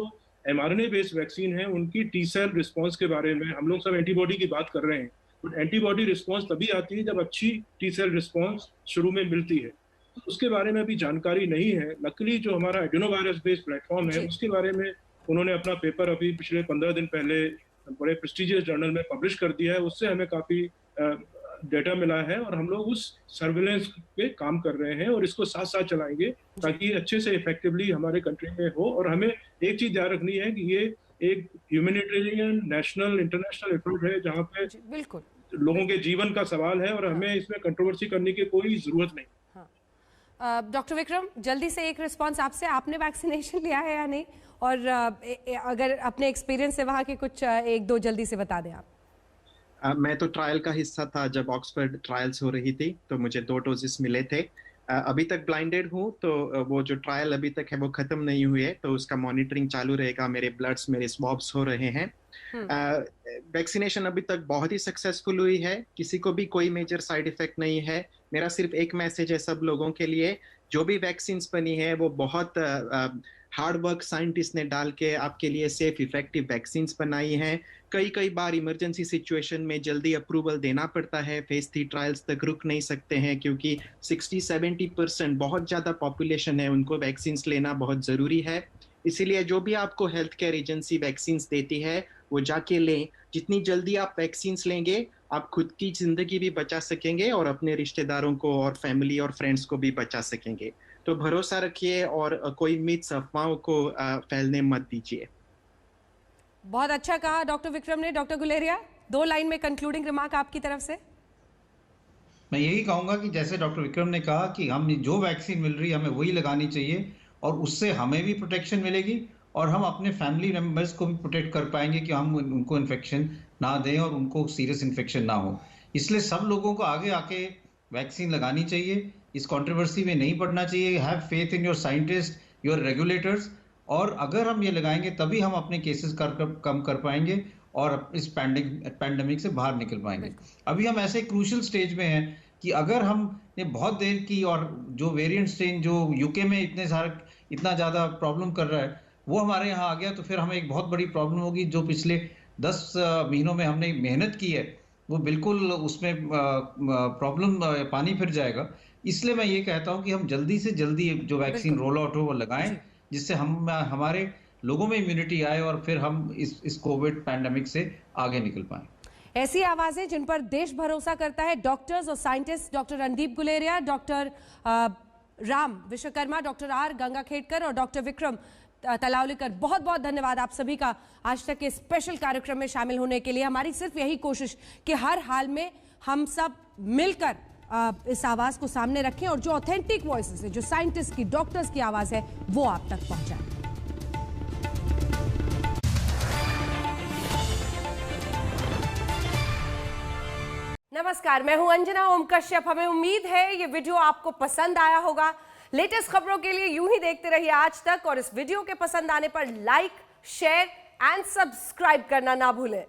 mRNA बेस्ड वैक्सीन है उनकी टी सेल रिस्पॉन्स के बारे में हम लोग सब एंटीबॉडी की बात कर रहे हैं, बट एंटीबॉडी रिस्पॉन्स तभी आती है जब अच्छी टी सेल रिस्पॉन्स शुरू में मिलती है। तो उसके बारे में अभी जानकारी नहीं है। लकीली जो हमारा एडिनोवायरस बेस्ड प्लेटफॉर्म है उसके बारे में उन्होंने अपना पेपर अभी पिछले 15 दिन पहले बड़े प्रेस्टिजियस जर्नल में पब्लिश कर दिया है। उससे हमें काफी डेटा मिला है और हम लोग उस सर्विलेंस पे काम कर रहे हैं और इसको साथ साथ चलाएंगे ताकि अच्छे से इफेक्टिवली हमारे कंट्री में हो। और हमें एक चीज ध्यान रखनी है कि ये एक ह्यूमैनिटेरियन नेशनल इंटरनेशनल एफर्ट है जहाँ पे बिल्कुल लोगों के जीवन का सवाल है और हमें इसमें कंट्रोवर्सी करने की कोई जरूरत नहीं। डॉक्टर विक्रम, जल्दी से एक रिस्पांस आपसे, आपने वैक्सीनेशन लिया है या नहीं, और अगर अपने एक्सपीरियंस से वहाँ के कुछ 1-2 जल्दी से बता दें आप। मैं तो ट्रायल का हिस्सा था जब ऑक्सफोर्ड ट्रायल्स हो रही थी, तो मुझे 2 डोजेस मिले थे। अभी तक ब्लाइंडेड हूँ, तो वो जो ट्रायल अभी तक है वो खत्म नहीं हुई है, तो उसका मॉनिटरिंग चालू रहेगा। मेरे ब्लड्स, मेरे स्वॉब्स हो रहे हैं। वैक्सीनेशन अभी तक बहुत ही सक्सेसफुल हुई है, किसी को भी कोई मेजर साइड इफेक्ट नहीं है। मेरा सिर्फ एक मैसेज है सब लोगों के लिए, जो भी वैक्सीन बनी है वो बहुत हार्ड वर्क साइंटिस्ट ने डाल के आपके लिए सेफ इफेक्टिव वैक्सीन बनाई हैं। कई बार इमरजेंसी सिचुएशन में जल्दी अप्रूवल देना पड़ता है, फेज 3 ट्रायल्स तक रुक नहीं सकते हैं क्योंकि 60-70% बहुत ज़्यादा पॉपुलेशन है, उनको वैक्सीन लेना बहुत ज़रूरी है। इसीलिए जो भी आपको हेल्थ केयर एजेंसी वैक्सीन देती है वो जाके लें। जितनी जल्दी आप वैक्सीन लेंगे आप खुद की ज़िंदगी भी बचा सकेंगे और अपने रिश्तेदारों को और फैमिली और फ्रेंड्स को भी बचा सकेंगे। तो भरोसा रखिए और कोई मिथ्स, अफवाहों को फैलने मत दीजिए। बहुत अच्छा कहा डॉक्टर विक्रम ने। डॉक्टर गुलेरिया, 2 लाइन में कंक्लूडिंग रिमार्क आपकी तरफ से। मैं यही कहूंगा कि जैसे डॉक्टर विक्रम ने कहा कि हम जो वैक्सीन मिल रही है हमें वही लगानी चाहिए और उससे हमें भी प्रोटेक्शन मिलेगी और हम अपने फैमिली मेंबर्स को भी प्रोटेक्ट कर पाएंगे कि हम उनको इन्फेक्शन ना दें और उनको सीरियस इन्फेक्शन ना हो। इसलिए सब लोगों को आगे आके वैक्सीन लगानी चाहिए, इस कंट्रोवर्सी में नहीं पड़ना चाहिए। Have faith in your scientist, your regulators, और अगर हम ये लगाएंगे तभी हम अपने केसेस कम कर पाएंगे और इस पैंडेमिक से बाहर निकल पाएंगे। अभी हम ऐसे क्रूशियल स्टेज में हैं कि अगर हमने बहुत देर की और जो वेरिएंट स्ट्रेन जो यूके में इतना ज़्यादा प्रॉब्लम कर रहा है वो हमारे यहाँ आ गया तो फिर हमें एक बहुत बड़ी प्रॉब्लम होगी। जो पिछले 10 महीनों में हमने मेहनत की है वो बिल्कुल उसमें प्रॉब्लम पानी फिर जाएगा। इसलिए मैं ये कहता हूँ कि हम जल्दी से जल्दी जो वैक्सीन रोल आउट हो वो लगाएं जिससे हमारे लोगों में इम्यूनिटी आए और फिर हम इस कोविड पैंडेमिक से आगे निकल पाएं। ऐसी आवाजें जिन पर देश भरोसा करता है, डॉक्टर्स और scientist, doctor Randeep Guleria, doctor Ram Vishwakarma, doctor R Gangakhedkar और डॉक्टर विक्रम तलावलीकर, बहुत बहुत धन्यवाद आप सभी का आज तक के स्पेशल कार्यक्रम में शामिल होने के लिए। हमारी सिर्फ यही कोशिश कि हर हाल में हम सब मिलकर इस आवाज को सामने रखें और जो ऑथेंटिक वॉइसेस है, जो साइंटिस्ट की, डॉक्टर्स की आवाज है, वो आप तक पहुंचाएं। नमस्कार, मैं हूं अंजना ओम कश्यप। हमें उम्मीद है ये वीडियो आपको पसंद आया होगा। लेटेस्ट खबरों के लिए यूं ही देखते रहिए आज तक और इस वीडियो के पसंद आने पर लाइक, शेयर एंड सब्सक्राइब करना ना भूलें।